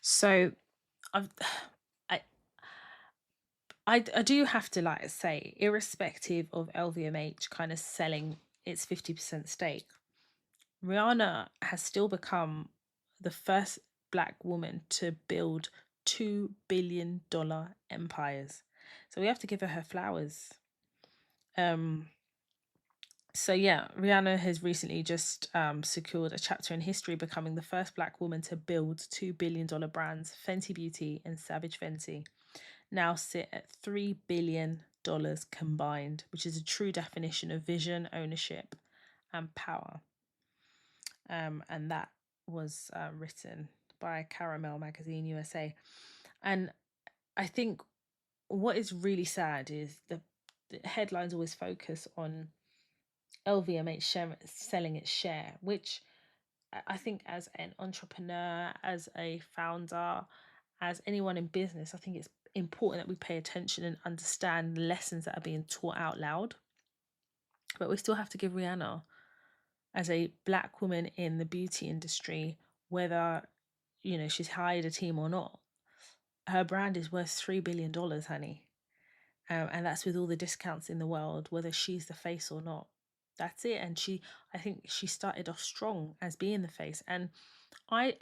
[SPEAKER 1] So, I've, I do have to say, irrespective of LVMH kind of selling its 50% stake, Rihanna has still become the first Black woman to build $2 billion empires. So we have to give her flowers. So yeah, Rihanna has recently just secured a chapter in history, becoming the first Black woman to build $2 billion brands. Fenty Beauty and Savage Fenty now sit at $3 billion combined, which is a true definition of vision, ownership, and power. And that was written by Caramel Magazine USA. And I think what is really sad is the headlines always focus on LVMH selling its share, which I think as an entrepreneur, as a founder, as anyone in business, I think it's important that we pay attention and understand the lessons that are being taught out loud. But we still have to give Rihanna, as a Black woman in the beauty industry, whether she's hired a team or not, her brand is worth $3 billion, honey. And that's with all the discounts in the world, whether she's the face or not. That's it. And I think she started off strong as being the face. And I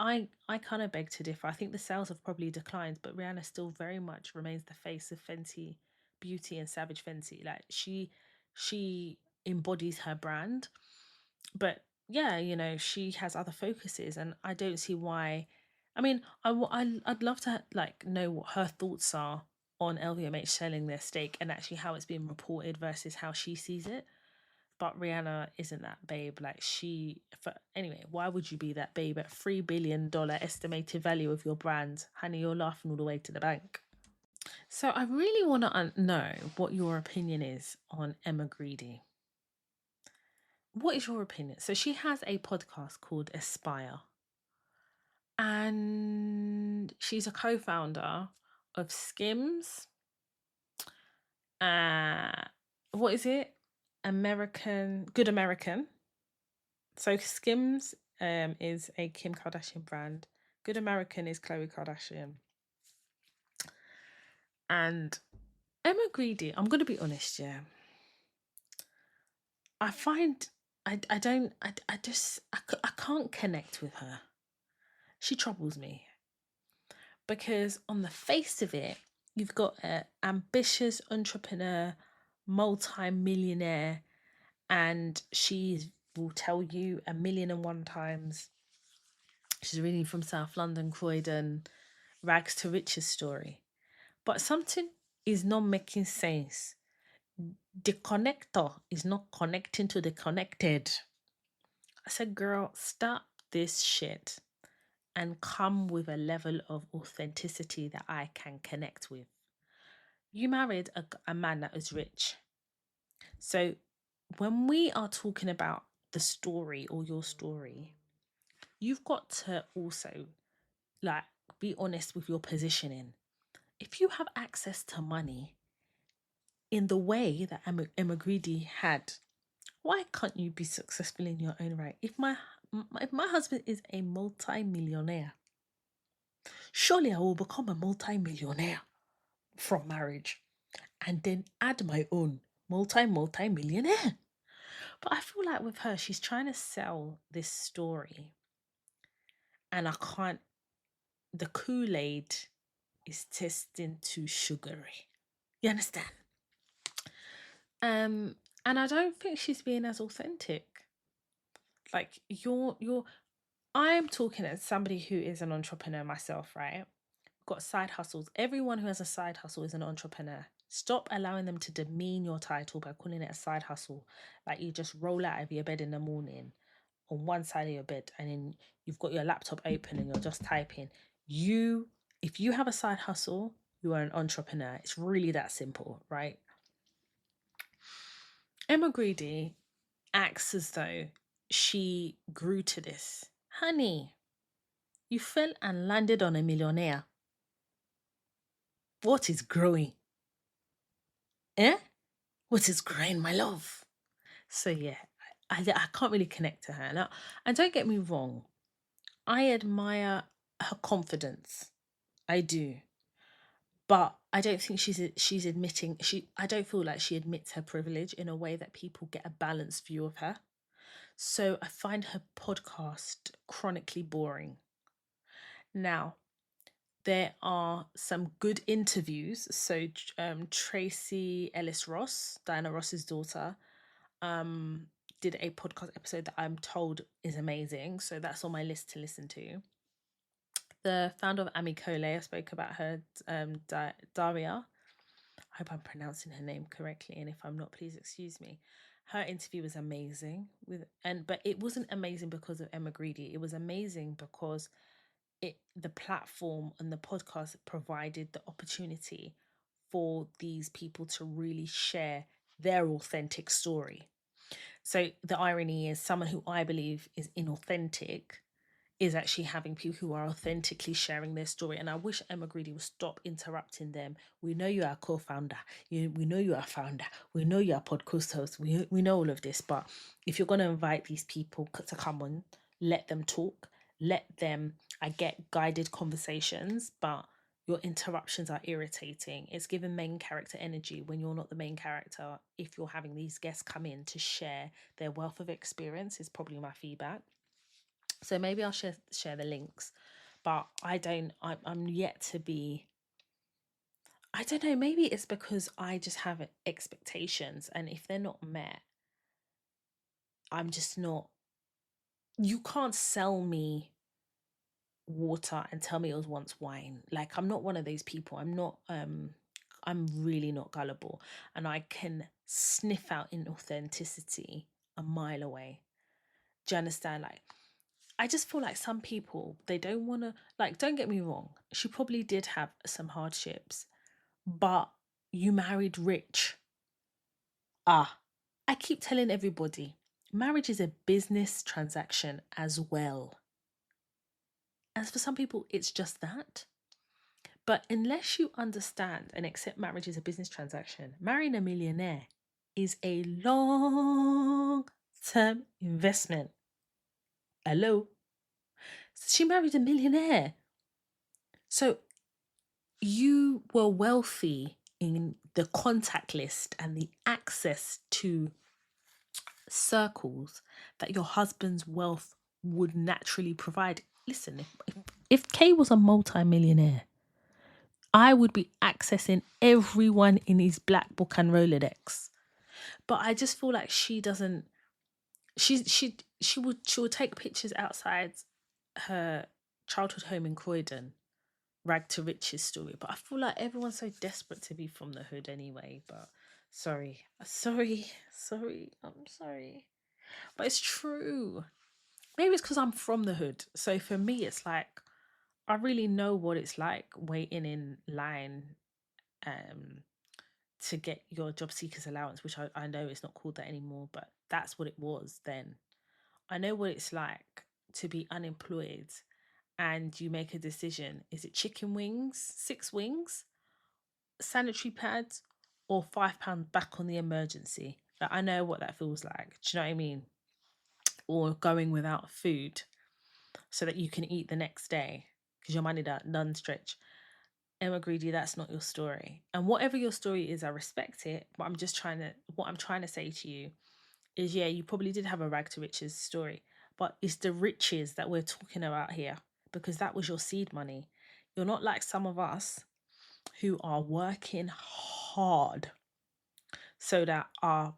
[SPEAKER 1] kind of beg to differ. I think the sales have probably declined, but Rihanna still very much remains the face of Fenty Beauty and Savage Fenty. Like she embodies her brand. But yeah, she has other focuses, and I don't see why. I mean, I'd love to know what her thoughts are on LVMH selling their stake and actually how it's being reported versus how she sees it. But Rihanna isn't that babe. Like anyway, why would you be that babe at $3 billion estimated value of your brand? Honey, you're laughing all the way to the bank. So I really want to know what your opinion is on Emma Greedy. What is your opinion? So she has a podcast called Aspire, and she's a co-founder of Skims. What is it? Good American. So Skims is a Kim Kardashian brand. Good American is Khloe Kardashian. And Emma Greedy, I'm going to be honest, yeah. I find I can't connect with her. She troubles me because on the face of it, you've got an ambitious entrepreneur, multi-millionaire, and she will tell you 1,000,001 times she's really from South London, Croydon, rags to riches story. But something is not making sense. The connector is not connecting to the connected. I said, girl, stop this shit and come with a level of authenticity that I can connect with. You married a man that is rich. So when we are talking about the story or your story, you've got to also like be honest with your positioning. If you have access to money in the way that Emma Greedy had, why can't you be successful in your own right? If my husband is a multi-millionaire, surely I will become a multi-millionaire from marriage and then add my own multi-millionaire. But I feel like with her, she's trying to sell this story, and the Kool-Aid is tasting too sugary. You understand? And I don't think she's being as authentic. Like I'm talking as somebody who is an entrepreneur myself, right? Got side hustles. Everyone who has a side hustle is an entrepreneur. Stop allowing them to demean your title by calling it a side hustle. Like you just roll out of your bed in the morning on one side of your bed and then you've got your laptop open and you're just typing. If you have a side hustle, you are an entrepreneur. It's really that simple, right? Emma Greedy acts as though she grew to this. Honey, you fell and landed on a millionaire. What is growing? Eh? What is growing, my love? So yeah, I can't really connect to her. Now, and don't get me wrong, I admire her confidence. I do. But I don't think she's admitting I don't feel like she admits her privilege in a way that people get a balanced view of her. So I find her podcast chronically boring. Now, there are some good interviews. So Tracy Ellis Ross, Diana Ross's daughter, did a podcast episode that I'm told is amazing. So that's on my list to listen to. The founder of Ami Cole, I spoke about her, Daria. I hope I'm pronouncing her name correctly, and if I'm not, please excuse me. Her interview was amazing, but it wasn't amazing because of Emma Greedy. It was amazing because the platform and the podcast provided the opportunity for these people to really share their authentic story. So the irony is, someone who I believe is inauthentic is actually having people who are authentically sharing their story. And I wish Emma Greedy would stop interrupting them. We know you are a co-founder. We know you are a founder. We know you are a podcast host. We know all of this. But if you're going to invite these people to come on, let them talk. I get guided conversations, but your interruptions are irritating. It's giving main character energy when you're not the main character. If you're having these guests come in to share their wealth of experience, is probably my feedback. So maybe I'll share the links, but I'm yet to be, I don't know, maybe it's because I just have expectations, and if they're not met, I'm just not, you can't sell me water and tell me it was once wine. Like, I'm not one of those people. I'm really not gullible, and I can sniff out inauthenticity a mile away. Do you understand? Like, I just feel like some people, they don't want to, like, don't get me wrong, she probably did have some hardships, but you married rich. Ah, I keep telling everybody, marriage is a business transaction as well. As for some people, it's just that. But unless you understand and accept marriage as a business transaction, marrying a millionaire is a long term investment. Hello? She married a millionaire. So you were wealthy in the contact list and the access to circles that your husband's wealth would naturally provide. Listen, if Kay was a multi-millionaire, I would be accessing everyone in his black book and Rolodex. But I just feel like she doesn't. She would take pictures outside her childhood home in Croydon, rag to riches story. But I feel like everyone's so desperate to be from the hood anyway. But sorry, I'm sorry. But it's true. Maybe it's because I'm from the hood. So for me, it's like I really know what it's like waiting in line um, to get your job seekers allowance, which I know it's not called that anymore, but that's what it was then. I know what it's like to be unemployed and you make a decision. Is it chicken wings, 6 wings, sanitary pads, or £5 back on the emergency? Like, I know what that feels like. Do you know what I mean? Or going without food so that you can eat the next day because your money done stretch. Emma Greedy, that's not your story. And whatever your story is, I respect it. But what I'm trying to say to you is, yeah, you probably did have a rag to riches story, but it's the riches that we're talking about here because that was your seed money. You're not like some of us who are working hard so that our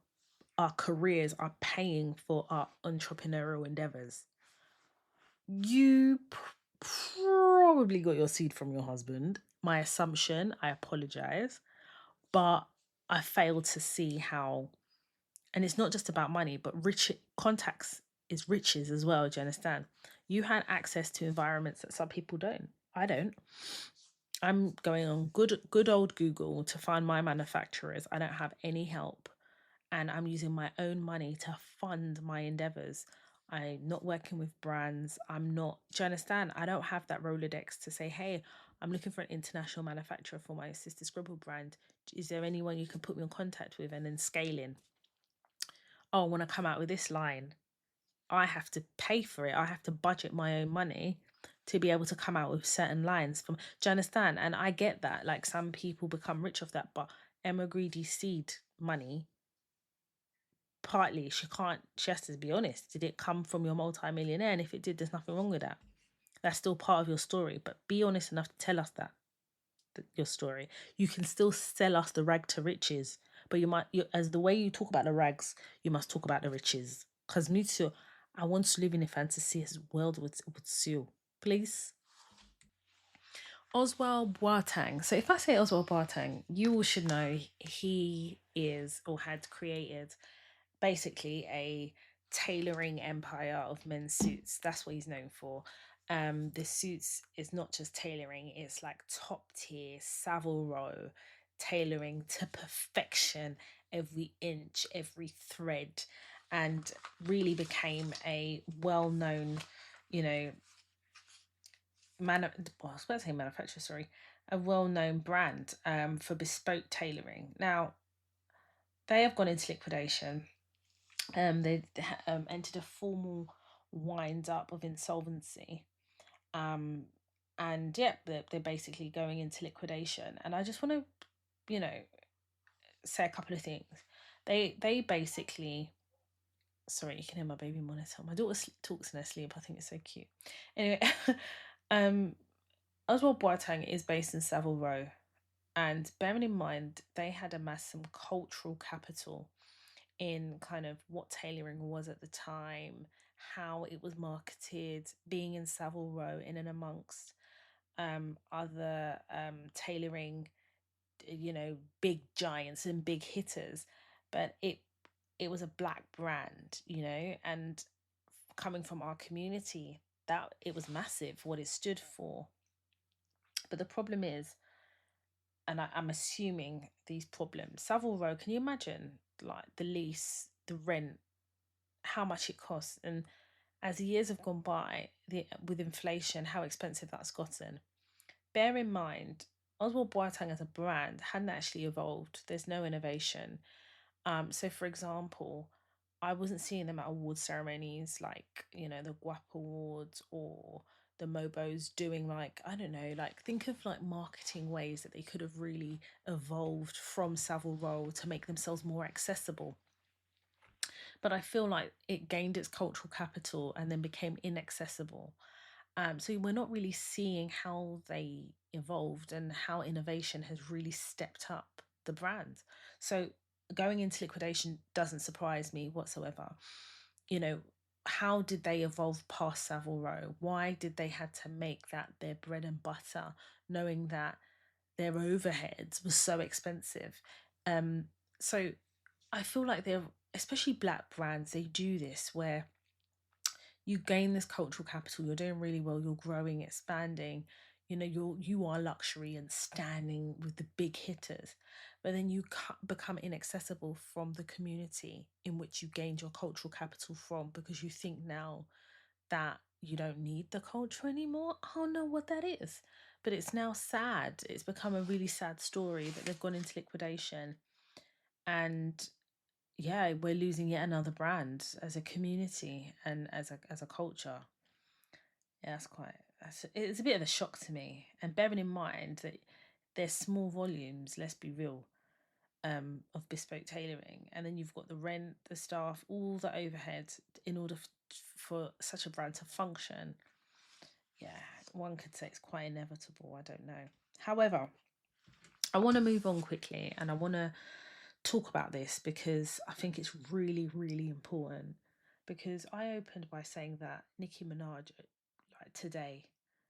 [SPEAKER 1] careers are paying for our entrepreneurial endeavors. You probably got your seed from your husband. My assumption, I apologize, but I fail to see how, and it's not just about money, but rich contacts is riches as well. Do you understand? You had access to environments that some people don't. I don't. I'm going on good old Google to find my manufacturers. I don't have any help. And I'm using my own money to fund my endeavors. I'm not working with brands. I'm not, do you understand? I don't have that Rolodex to say, hey, I'm looking for an international manufacturer for my Sister Scribble brand. Is there anyone you can put me in contact with? And then scaling. Oh, I want to come out with this line. I have to pay for it. I have to budget my own money to be able to come out with certain lines from. Do you understand? And I get that. Like some people become rich off that, but Emma Greedy's seed money, partly she has to be honest. Did it come from your multi-millionaire? And if it did, there's nothing wrong with that. That's still part of your story. But be honest enough to tell us your story. You can still sell us the rag to riches, but as the way you talk about the rags, you must talk about the riches. Because me too, I want to live in a fantasy world with Sue. Please. Oswald Boateng. So if I say Oswald Boateng, you all should know he is or had created basically a tailoring empire of men's suits. That's what he's known for. The suits is not just tailoring, it's like top tier Savile Row tailoring to perfection, every inch, every thread, and really became a well-known, you know, I was about to say manufacturer, sorry, a well-known brand for bespoke tailoring. Now, they have gone into liquidation. They entered a formal wind up of insolvency. Um, and yeah, they're basically going into liquidation. And I just want to, say a couple of things. They basically, sorry, you can hear my baby monitor. My daughter talks in her sleep. I think it's so cute. Anyway, um, Oswald Boateng is based in Savile Row. And bearing in mind, they had amassed some cultural capital in kind of what tailoring was at the time, how it was marketed, being in Savile Row in and amongst other tailoring, big giants and big hitters. but it was a black brand, you know, and coming from our community, that it was massive what it stood for. But the problem is, and I'm assuming these problems, Savile Row, can you imagine like the lease, the rent, how much it costs? And as the years have gone by, with inflation, how expensive that's gotten. Bear in mind, Oswald Boateng as a brand hadn't actually evolved. There's no innovation. So for example, I wasn't seeing them at award ceremonies like, you know, the Guap Awards or the Mobos doing like, I don't know, like think of like marketing ways that they could have really evolved from Savile Row to make themselves more accessible. But I feel like it gained its cultural capital and then became inaccessible. So we're not really seeing how they evolved and how innovation has really stepped up the brand. So going into liquidation doesn't surprise me whatsoever. You know, how did they evolve past Savile Row? Why did they had to make that their bread and butter, knowing that their overheads were so expensive? So I feel like they're, especially black brands, they do this where you gain this cultural capital, you're doing really well, you're growing, expanding, you know, you are luxury and standing with the big hitters, but then you become inaccessible from the community in which you gained your cultural capital from, because you think now that you don't need the culture anymore. I don't know what that is, but it's now sad. It's become a really sad story that they've gone into liquidation, and yeah, we're losing yet another brand as a community and as a culture. Yeah, it's a bit of a shock to me. And bearing in mind that there's small volumes, let's be real, of bespoke tailoring, and then you've got the rent, the staff, all the overhead in order for such a brand to function. Yeah, one could say it's quite inevitable. I don't know. However, I want to move on quickly, and I want to talk about this because I think it's really, really important. Because I opened by saying that Nicki Minaj, like today,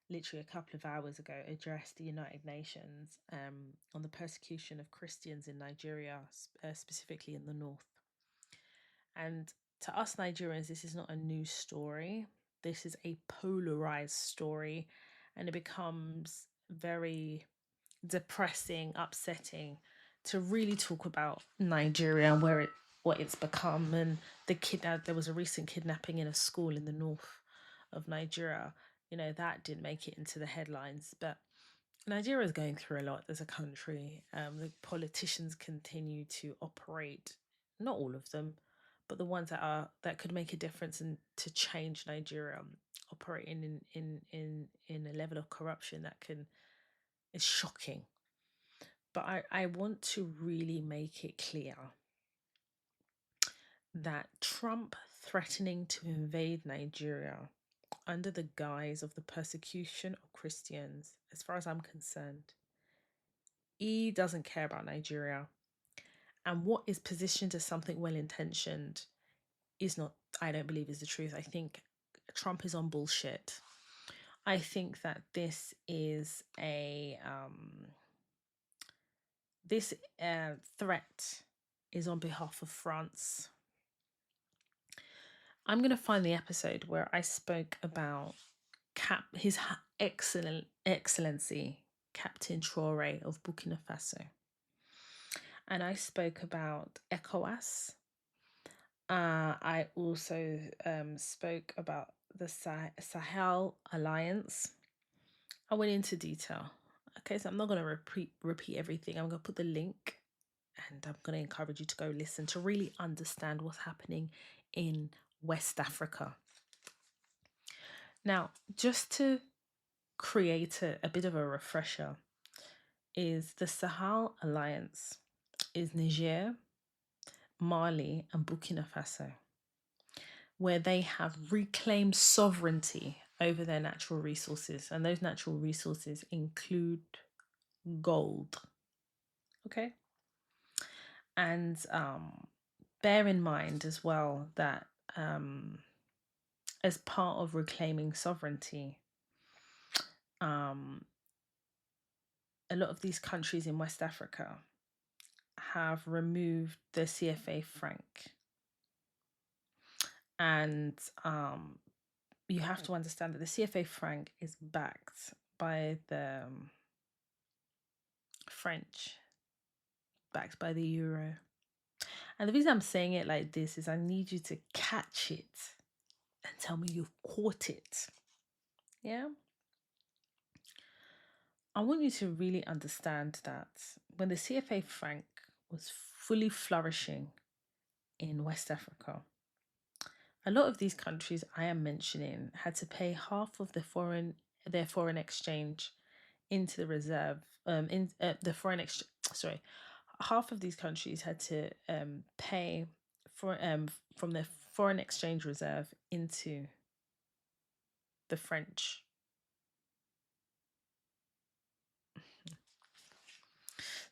[SPEAKER 1] literally a couple of hours ago, addressed the United Nations on the persecution of Christians in Nigeria, specifically in the north. And to us Nigerians, this is not a new story. This is a polarized story, and it becomes very depressing, upsetting to really talk about Nigeria and what it's become. And there was a recent kidnapping in a school in the north of Nigeria. You know, that didn't make it into the headlines, but Nigeria is going through a lot as a country. The politicians continue to operate, not all of them, but the ones that could make a difference and to change Nigeria, operating in a level of corruption that is shocking. But I want to really make it clear that Trump threatening to invade Nigeria under the guise of the persecution of Christians, as far as I'm concerned, he doesn't care about Nigeria. And what is positioned as something well intentioned is not, I don't believe, is the truth. I think Trump is on bullshit. I think that this is this threat is on behalf of France. I'm going to find the episode where I spoke about His Excellency Captain Traore of Burkina Faso. And I spoke about ECOWAS. I also spoke about the Sahel Alliance. I went into detail. Okay, so I'm not going to repeat everything. I'm going to put the link, and I'm going to encourage you to go listen to really understand what's happening in West Africa. Now, just to create a bit of a refresher, is the Sahel Alliance is Niger, Mali, and Burkina Faso, where they have reclaimed sovereignty over their natural resources. And those natural resources include gold. Okay? And bear in mind as well that as part of reclaiming sovereignty, a lot of these countries in West Africa have removed the CFA franc. And you have to understand that the CFA franc is backed by the French, backed by the euro. And the reason I'm saying it like this is I need you to catch it and tell me you've caught it. Yeah? I want you to really understand that when the CFA franc was fully flourishing in West Africa, a lot of these countries I am mentioning had to pay half of their foreign exchange into the reserve. In the foreign exchange, sorry, half of these countries had to pay for from their foreign exchange reserve into the French.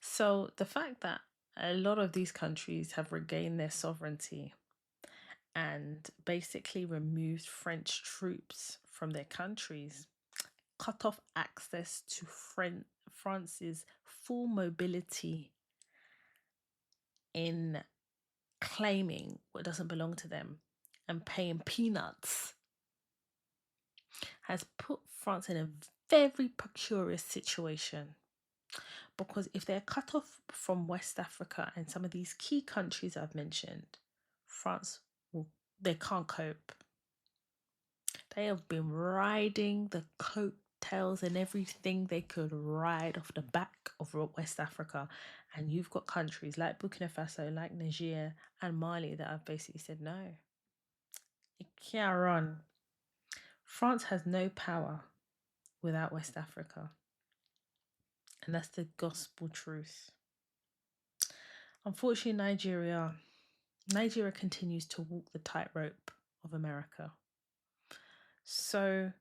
[SPEAKER 1] So the fact that a lot of these countries have regained their sovereignty and basically removed French troops from their countries, cut off access to France's full mobility in claiming what doesn't belong to them and paying peanuts, has put France in a very precarious situation. Because if they're cut off from West Africa and some of these key countries I've mentioned, they can't cope. They have been riding the coattails and everything they could ride off the back of West Africa. And you've got countries like Burkina Faso, like Niger and Mali that have basically said, no, it can't run. France has no power without West Africa. And that's the gospel truth. Unfortunately, Nigeria continues to walk the tightrope of America. So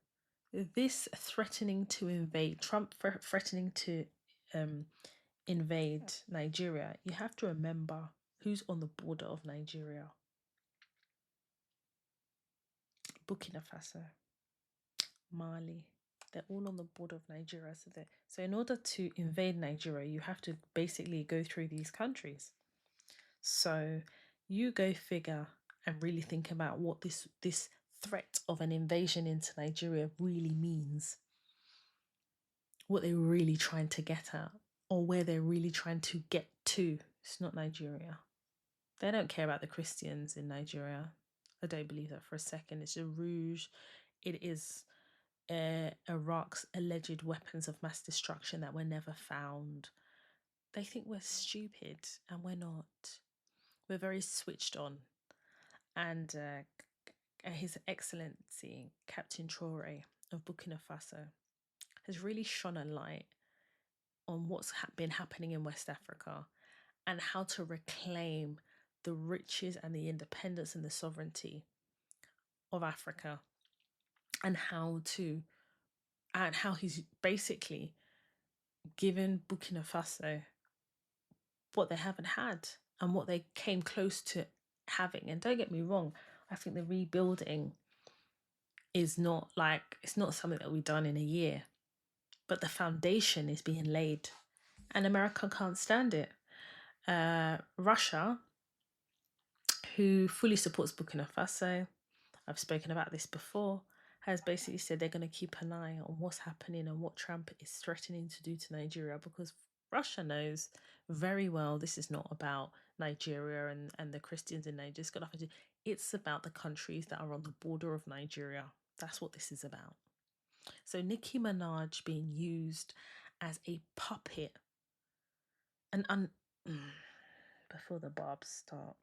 [SPEAKER 1] this threatening to invade, Trump threatening to invade Nigeria, you have to remember who's on the border of Nigeria. Burkina Faso, Mali, they're all on the border of Nigeria. So in order to invade Nigeria, you have to basically go through these countries. So you go figure and really think about what this threat of an invasion into Nigeria really means. What they're really trying to get at, or where they're really trying to get to. It's not Nigeria. They don't care about the Christians in Nigeria. I don't believe that for a second. It's a ruse. It is Iraq's alleged weapons of mass destruction that were never found. They think we're stupid, and we're not. We're very switched on. And His Excellency Captain Traore of Burkina Faso has really shone a light on what's been happening in West Africa and how to reclaim the riches and the independence and the sovereignty of Africa, and how he's basically given Burkina Faso what they haven't had and what they came close to having. And don't get me wrong, I think the rebuilding is not it's not something that we've done in a year, but the foundation is being laid and America can't stand it. Russia, who fully supports Burkina Faso, I've spoken about this before, has basically said they're going to keep an eye on what's happening and what Trump is threatening to do to Nigeria, because Russia knows very well this is not about Nigeria and the Christians in Nigeria. It's got nothing to do. It's about the countries that are on the border of Nigeria. That's what this is about. So Nicki Minaj being used as a puppet and before the barbs start.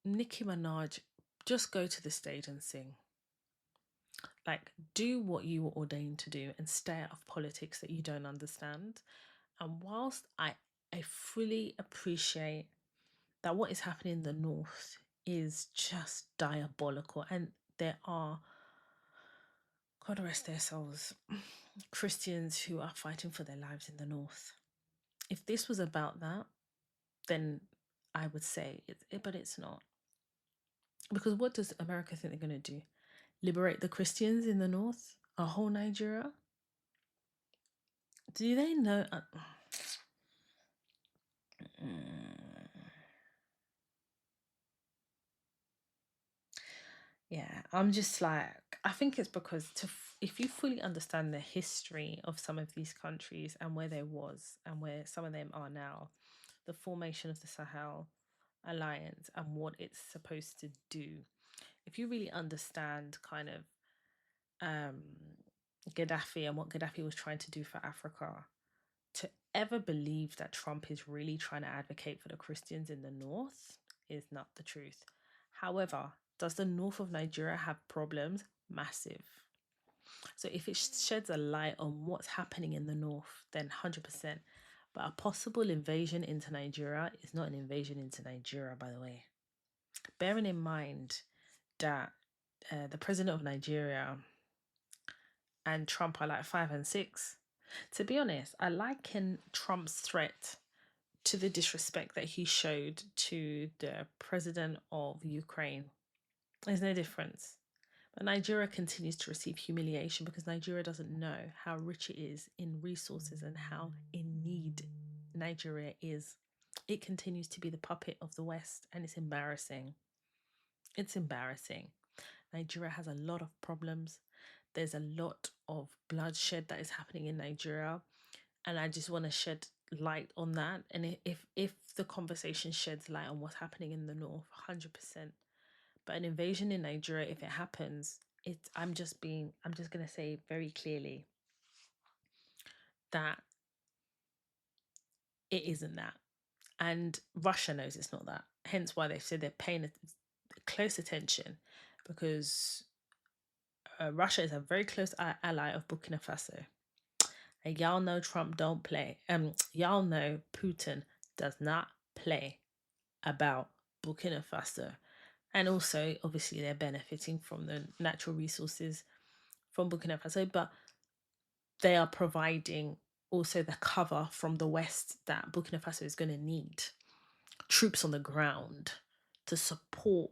[SPEAKER 1] Nicki Minaj, just go to the stage and sing. Like, do what you were ordained to do and stay out of politics that you don't understand. And whilst I fully appreciate that what is happening in the North is just diabolical, and there are, God rest their souls, Christians who are fighting for their lives in the North. If this was about that, then I would say but it's not. Because what does America think they're going to do? Liberate the Christians in the North? A whole Nigeria? Do they know? Yeah, I'm just like, I think it's because if you fully understand the history of some of these countries and where they was and where some of them are now, the formation of the Sahel Alliance and what it's supposed to do, if you really understand kind of um Gaddafi and what Gaddafi was trying to do for Africa, to ever believe that Trump is really trying to advocate for the Christians in the north is not the truth. However, does the north of Nigeria have problems? Massive. So if it sheds a light on what's happening in the north, then 100%. But a possible invasion into Nigeria is not an invasion into Nigeria, by the way. Bearing in mind that the president of Nigeria and Trump are like 5 and 6. To be honest, I liken Trump's threat to the disrespect that he showed to the president of Ukraine. There's no difference. But Nigeria continues to receive humiliation because Nigeria doesn't know how rich it is in resources and how in need Nigeria is. It continues to be the puppet of the West, and it's embarrassing. It's embarrassing. Nigeria has a lot of problems. There's a lot of bloodshed that is happening in Nigeria, and I just want to shed light on that. And if the conversation sheds light on what's happening in the north, 100%. But an invasion in Nigeria, if it happens, I'm just gonna say very clearly that it isn't that, and Russia knows it's not that. Hence why they've said they're paying close attention, because Russia is a very close ally of Burkina Faso. And y'all know Trump don't play. Y'all know Putin does not play about Burkina Faso. And also, obviously, they're benefiting from the natural resources from Burkina Faso, but they are providing also the cover from the West that Burkina Faso is going to need. Troops on the ground to support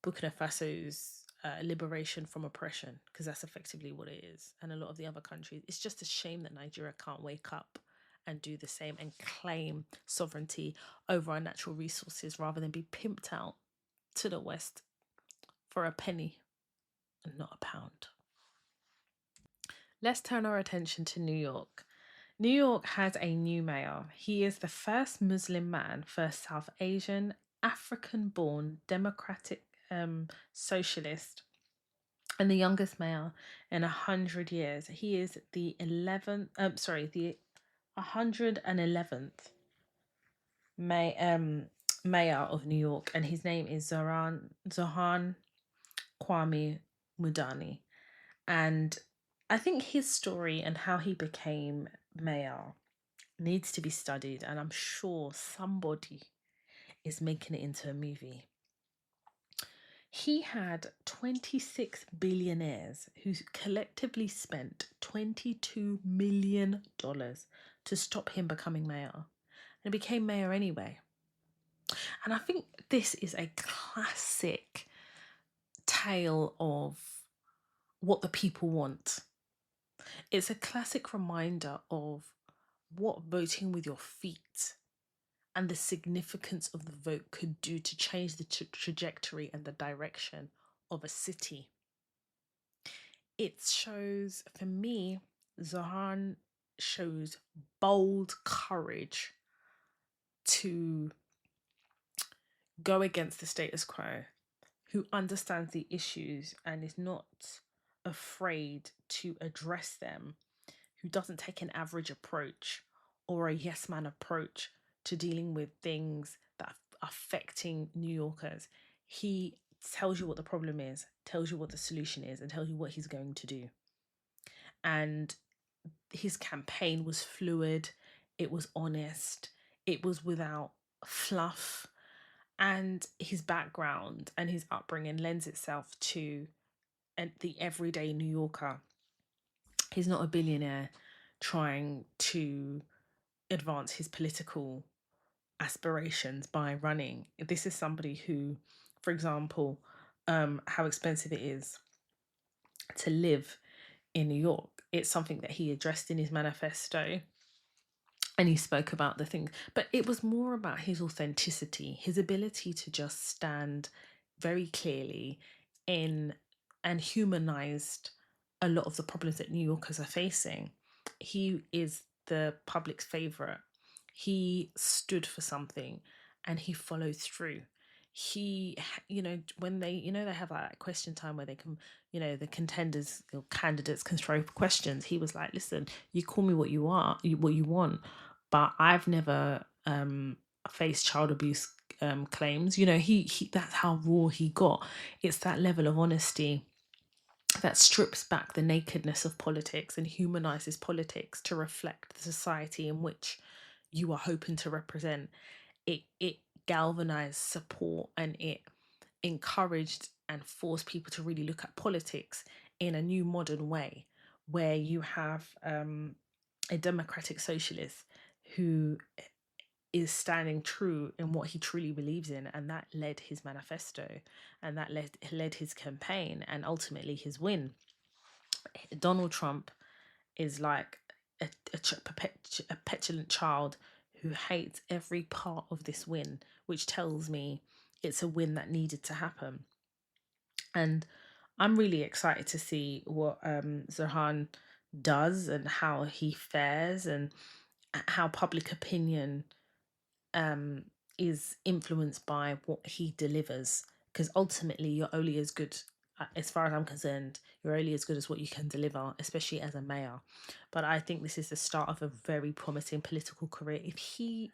[SPEAKER 1] Burkina Faso's liberation from oppression, because that's effectively what it is. And a lot of the other countries, it's just a shame that Nigeria can't wake up and do the same and claim sovereignty over our natural resources rather than be pimped out to the West for a penny and not a pound. Let's turn our attention to New York. New York has a new mayor. He is the first Muslim man, first South Asian, African born, democratic socialist, and the youngest mayor in 100 years. He is the 111th mayor of New York, and his name is Zohan Kwame Mudani. And I think his story and how he became mayor needs to be studied, and I'm sure somebody is making it into a movie. He had 26 billionaires who collectively spent $22 million to stop him becoming mayor. And he became mayor anyway. And I think this is a classic tale of what the people want. It's a classic reminder of what voting with your feet and the significance of the vote could do to change the trajectory and the direction of a city. It shows, for me, Zohan shows bold courage to go against the status quo, who understands the issues and is not afraid to address them, who doesn't take an average approach or a yes man approach to dealing with things that are affecting New Yorkers. He tells you what the problem is, tells you what the solution is, and tells you what he's going to do. And his campaign was fluid, it was honest, it was without fluff, and his background and his upbringing lends itself to the everyday New Yorker. He's not a billionaire trying to advance his political aspirations by running. This is somebody who, for example, how expensive it is to live in New York. It's something that he addressed in his manifesto, and he spoke about the things, but it was more about his authenticity, his ability to just stand very clearly in and humanized a lot of the problems that New Yorkers are facing. He is the public's favorite. He stood for something and he followed through. He, when they have like question time where they can, the contenders or candidates can throw questions. He was like, listen, you call me what you are, what you want, but I've never faced child abuse claims. He that's how raw he got. It's that level of honesty that strips back the nakedness of politics and humanizes politics to reflect the society in which you are hoping to represent. It galvanized support, and it encouraged and forced people to really look at politics in a new modern way, where you have a democratic socialist who is standing true in what he truly believes in, and that led his manifesto, and that led his campaign, and ultimately his win. Donald Trump is like a petulant child who hates every part of this win, which tells me it's a win that needed to happen. And I'm really excited to see what Zohan does and how he fares, and how public opinion is influenced by what he delivers. Because ultimately, you're only as good, as far as I'm concerned, you're only as good as what you can deliver, especially as a mayor. But I think this is the start of a very promising political career. If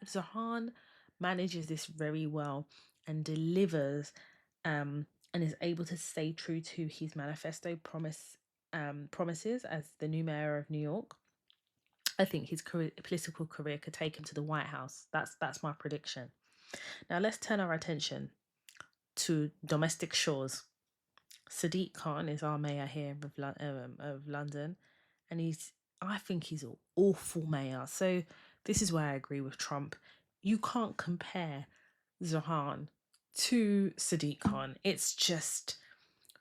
[SPEAKER 1] Zohan manages this very well and delivers, and is able to stay true to his manifesto promises as the new mayor of New York, I think his political career could take him to the White House. That's my prediction. Now let's turn our attention to domestic shores. Sadiq Khan is our mayor here of London, and I think he's an awful mayor. So this is where I agree with Trump. You can't compare Zohan to Sadiq Khan. It's just,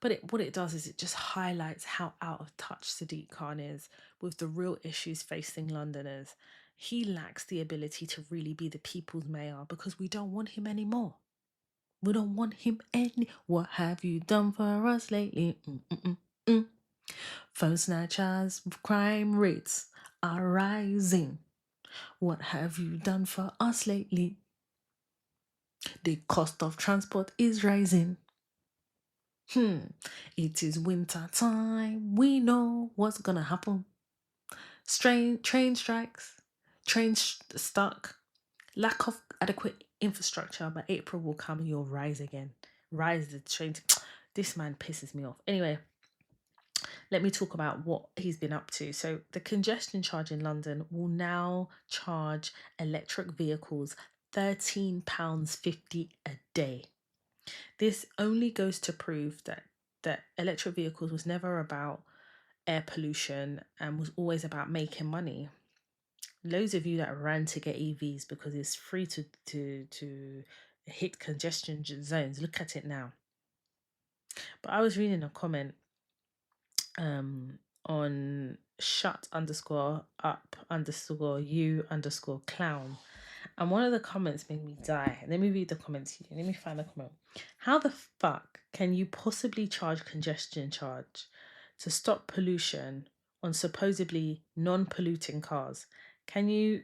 [SPEAKER 1] but what it does is it just highlights how out of touch Sadiq Khan is with the real issues facing Londoners. He lacks the ability to really be the people's mayor because we don't want him anymore. We don't want him any. What have you done for us lately? First Snatchers crime rates are rising. What have you done for us lately? The cost of transport is rising. It is winter time. We know what's gonna happen. Train strikes, stuck, lack of adequate infrastructure. But April will come and you'll rise again. Rise the train. This man pisses me off. Anyway, let me talk about what he's been up to. So the congestion charge in London will now charge electric vehicles £13.50 a day. This only goes to prove that electric vehicles was never about air pollution and was always about making money. Loads of you that ran to get EVs because it's free to hit congestion zones, look at it now. But I was reading a comment on shut_up_you_clown, and one of the comments made me die. Let me read the comments here. Let me find the comment. How the fuck can you possibly charge congestion charge to stop pollution on supposedly non-polluting cars? Can a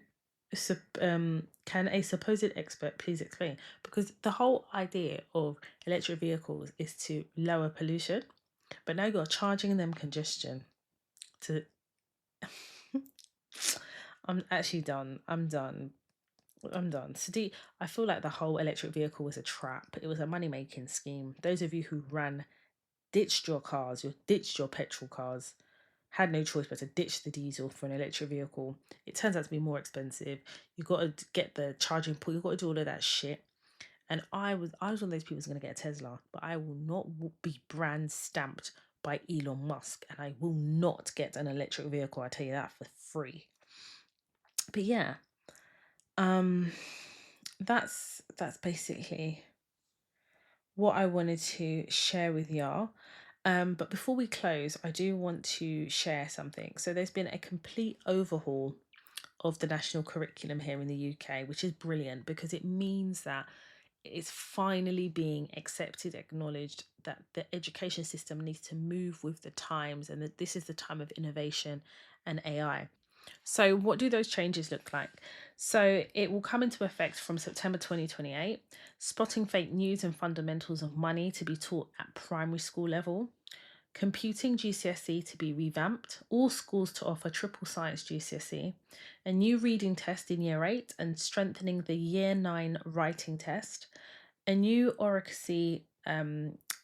[SPEAKER 1] supposed expert please explain? Because the whole idea of electric vehicles is to lower pollution, but now you're charging them congestion to. I'm actually done. I'm done. Sadiq, I feel like the whole electric vehicle was a trap. It was a money-making scheme. Those of you who ditched your cars, ditched your petrol cars, had no choice but to ditch the diesel for an electric vehicle. It turns out to be more expensive. You got to get the charging port. You got to do all of that shit. And I was one of those people who's going to get a Tesla, but I will not be brand stamped by Elon Musk, and I will not get an electric vehicle. I tell you that for free. But yeah, that's basically what I wanted to share with y'all. But before we close, I do want to share something. So there's been a complete overhaul of the national curriculum here in the UK, which is brilliant because it means that it's finally being accepted, acknowledged that the education system needs to move with the times and that this is the time of innovation and AI. So, what do those changes look like? So, it will come into effect from September 2028, spotting fake news and fundamentals of money to be taught at primary school level, computing GCSE to be revamped, all schools to offer triple science GCSE, a new reading test in year 8 and strengthening the year 9 writing test, a new oracy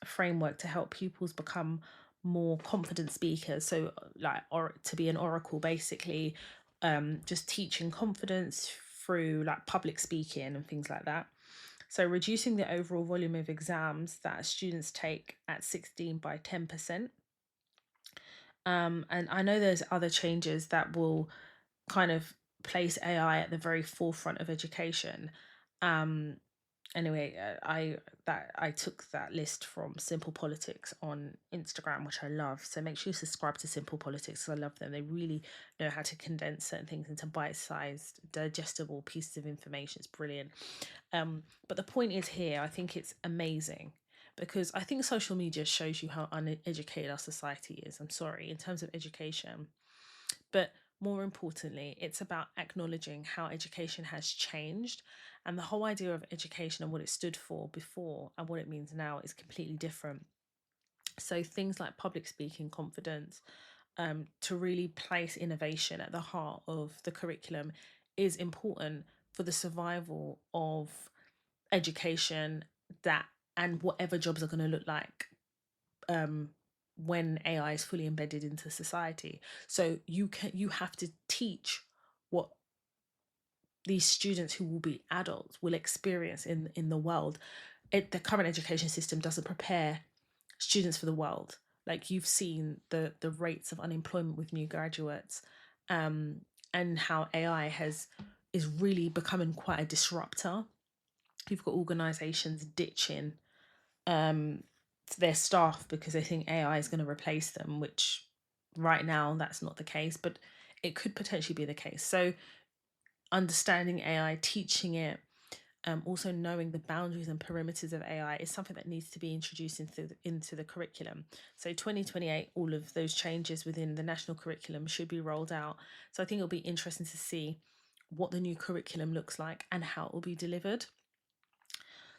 [SPEAKER 1] framework to help pupils become more confident speakers. So, like, or to be an oracle, basically, just teaching confidence through like public speaking and things like that. So, reducing the overall volume of exams that students take at 16 by 10%. And I know there's other changes that will kind of place AI at the very forefront of education. Um, anyway, I took that list from Simple Politics on Instagram, which I love. So make sure you subscribe to Simple Politics because I love them. They really know how to condense certain things into bite-sized, digestible pieces of information. It's brilliant. But the point is here, I think it's amazing because I think social media shows you how uneducated our society is. I'm sorry, in terms of education. But more importantly, it's about acknowledging how education has changed, and the whole idea of education and what it stood for before and what it means now is completely different. So things like public speaking confidence, to really place innovation at the heart of the curriculum is important for the survival of education, that and whatever jobs are going to look like um, when AI is fully embedded into society. So you have to teach what these students who will be adults will experience in the world. The current education system doesn't prepare students for the world. Like, you've seen the rates of unemployment with new graduates, and how AI is really becoming quite a disruptor. You've got organizations ditching um, their staff because they think AI is going to replace them, which right now that's not the case, but it could potentially be the case. So, understanding AI, teaching it, also knowing the boundaries and perimeters of AI is something that needs to be introduced into the curriculum. So 2028, all of those changes within the national curriculum should be rolled out. So I think it'll be interesting to see what the new curriculum looks like and how it will be delivered.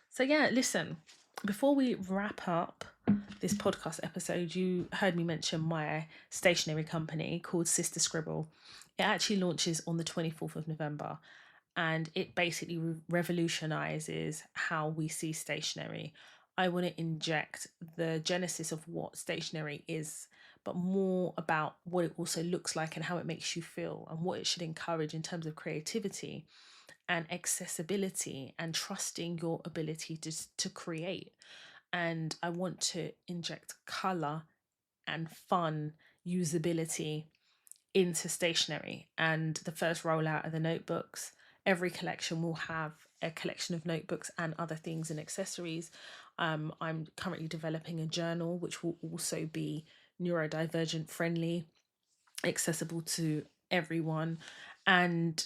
[SPEAKER 1] So yeah, listen, before we wrap up this podcast episode, you heard me mention my stationery company called Sister Scribble. It actually launches on the 24th of November, and it basically revolutionizes how we see stationery. I want to inject the genesis of what stationery is, but more about what it also looks like and how it makes you feel and what it should encourage in terms of creativity and accessibility and trusting your ability to create. And I want to inject color and fun usability into stationery. And the first rollout of the notebooks, every collection will have a collection of notebooks and other things and accessories. I'm currently developing a journal which will also be neurodivergent friendly, accessible to everyone. And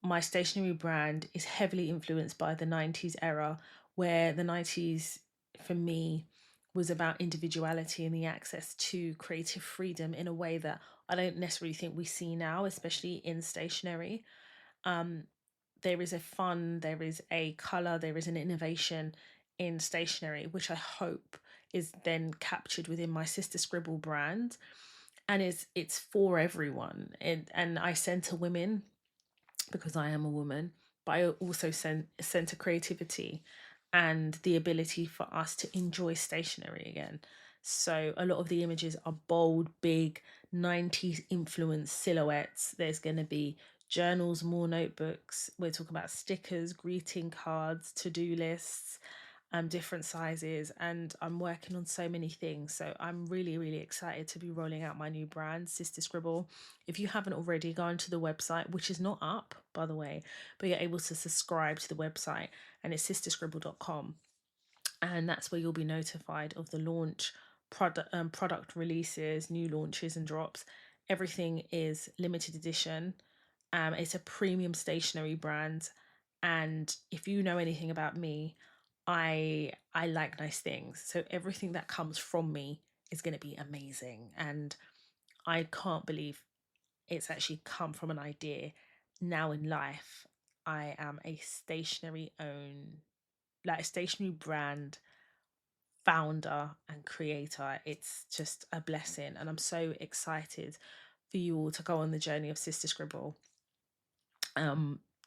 [SPEAKER 1] my stationery brand is heavily influenced by the 90s era, where the 90s for me was about individuality and the access to creative freedom in a way that I don't necessarily think we see now, especially in stationery. Um, there is a fun, there is a color, there is an innovation in stationery, which I hope is then captured within my Sister Scribble brand, and it's for everyone. And I center women because I am a woman, but I also center creativity and the ability for us to enjoy stationery again. So a lot of the images are bold, big 90s influenced silhouettes. There's going to be journals, more notebooks. We're talking about stickers, greeting cards, to-do lists, different sizes, and I'm working on so many things. So I'm really, really excited to be rolling out my new brand, Sister Scribble. If you haven't already, go onto the website, which is not up, by the way, but you're able to subscribe to the website, and it's sisterscribble.com. And that's where you'll be notified of the launch, product releases, new launches and drops. Everything is limited edition. It's a premium stationery brand. And if you know anything about me, I like nice things. So everything that comes from me is going to be amazing. And I can't believe it's actually come from an idea. Now in life, I am a stationery brand founder and creator. It's just a blessing. And I'm so excited for you all to go on the journey of Sister Scribble.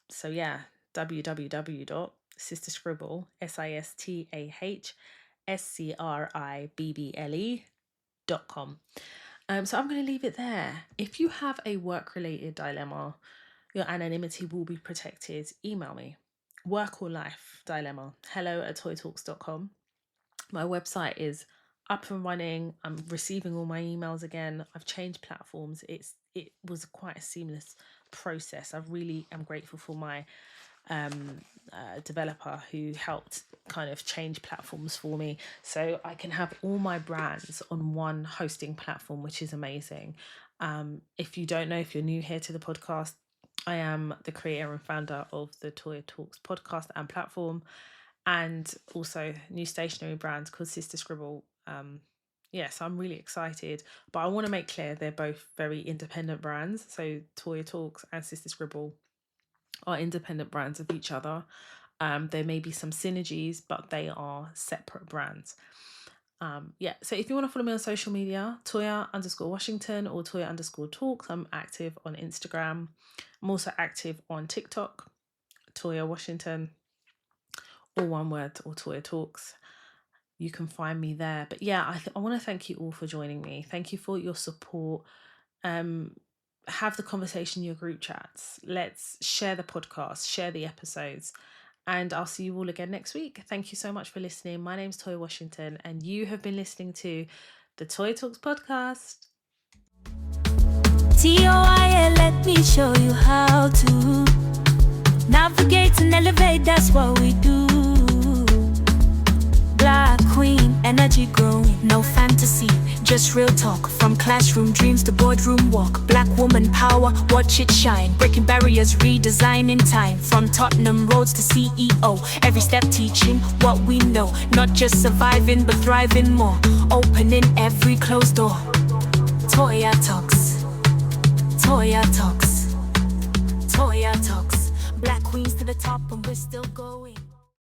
[SPEAKER 1] So yeah, www.sisterscribble, SISTAHSCRIBBLE.com. So I'm going to leave it there. If you have a work-related dilemma, your anonymity will be protected. Email me. Work or life dilemma. hello@toytalks.com. My website is up and running. I'm receiving all my emails again. I've changed platforms. It was quite a seamless process. I really am grateful for my developer who helped kind of change platforms for me, so I can have all my brands on one hosting platform, which is amazing. If you don't know, if you're new here to the podcast, I am the creator and founder of the Toya Talks podcast and platform, and also new stationery brands called Sister Scribble. So I'm really excited, but I want to make clear they're both very independent brands. So Toya Talks and Sister Scribble are independent brands of each other. There may be some synergies, but they are separate brands. So if you want to follow me on social media, Toya_Washington or Toya_Talks. I'm active on Instagram. I'm also active on TikTok, Toya Washington, all one word, or Toya Talks. You can find me there. But yeah, I want to thank you all for joining me. Thank you for your support. Have the conversation in your group chats. Let's share the podcast, share the episodes, and I'll see you all again next week. Thank you so much for listening. My name's Toya Washington, and you have been listening to the Toya Talks podcast.
[SPEAKER 2] TOIA, let me show you how to navigate and elevate, that's what we do. Black queen, energy growing, no fantasy, just real talk. From classroom dreams to boardroom walk. Black woman power, watch it shine. Breaking barriers, redesigning time. From Tottenham roads to CEO, every step teaching what we know. Not just surviving, but thriving more. Opening every closed door. Toya Talks, Toya Talks, Toya Talks. Black queens to the top and we're still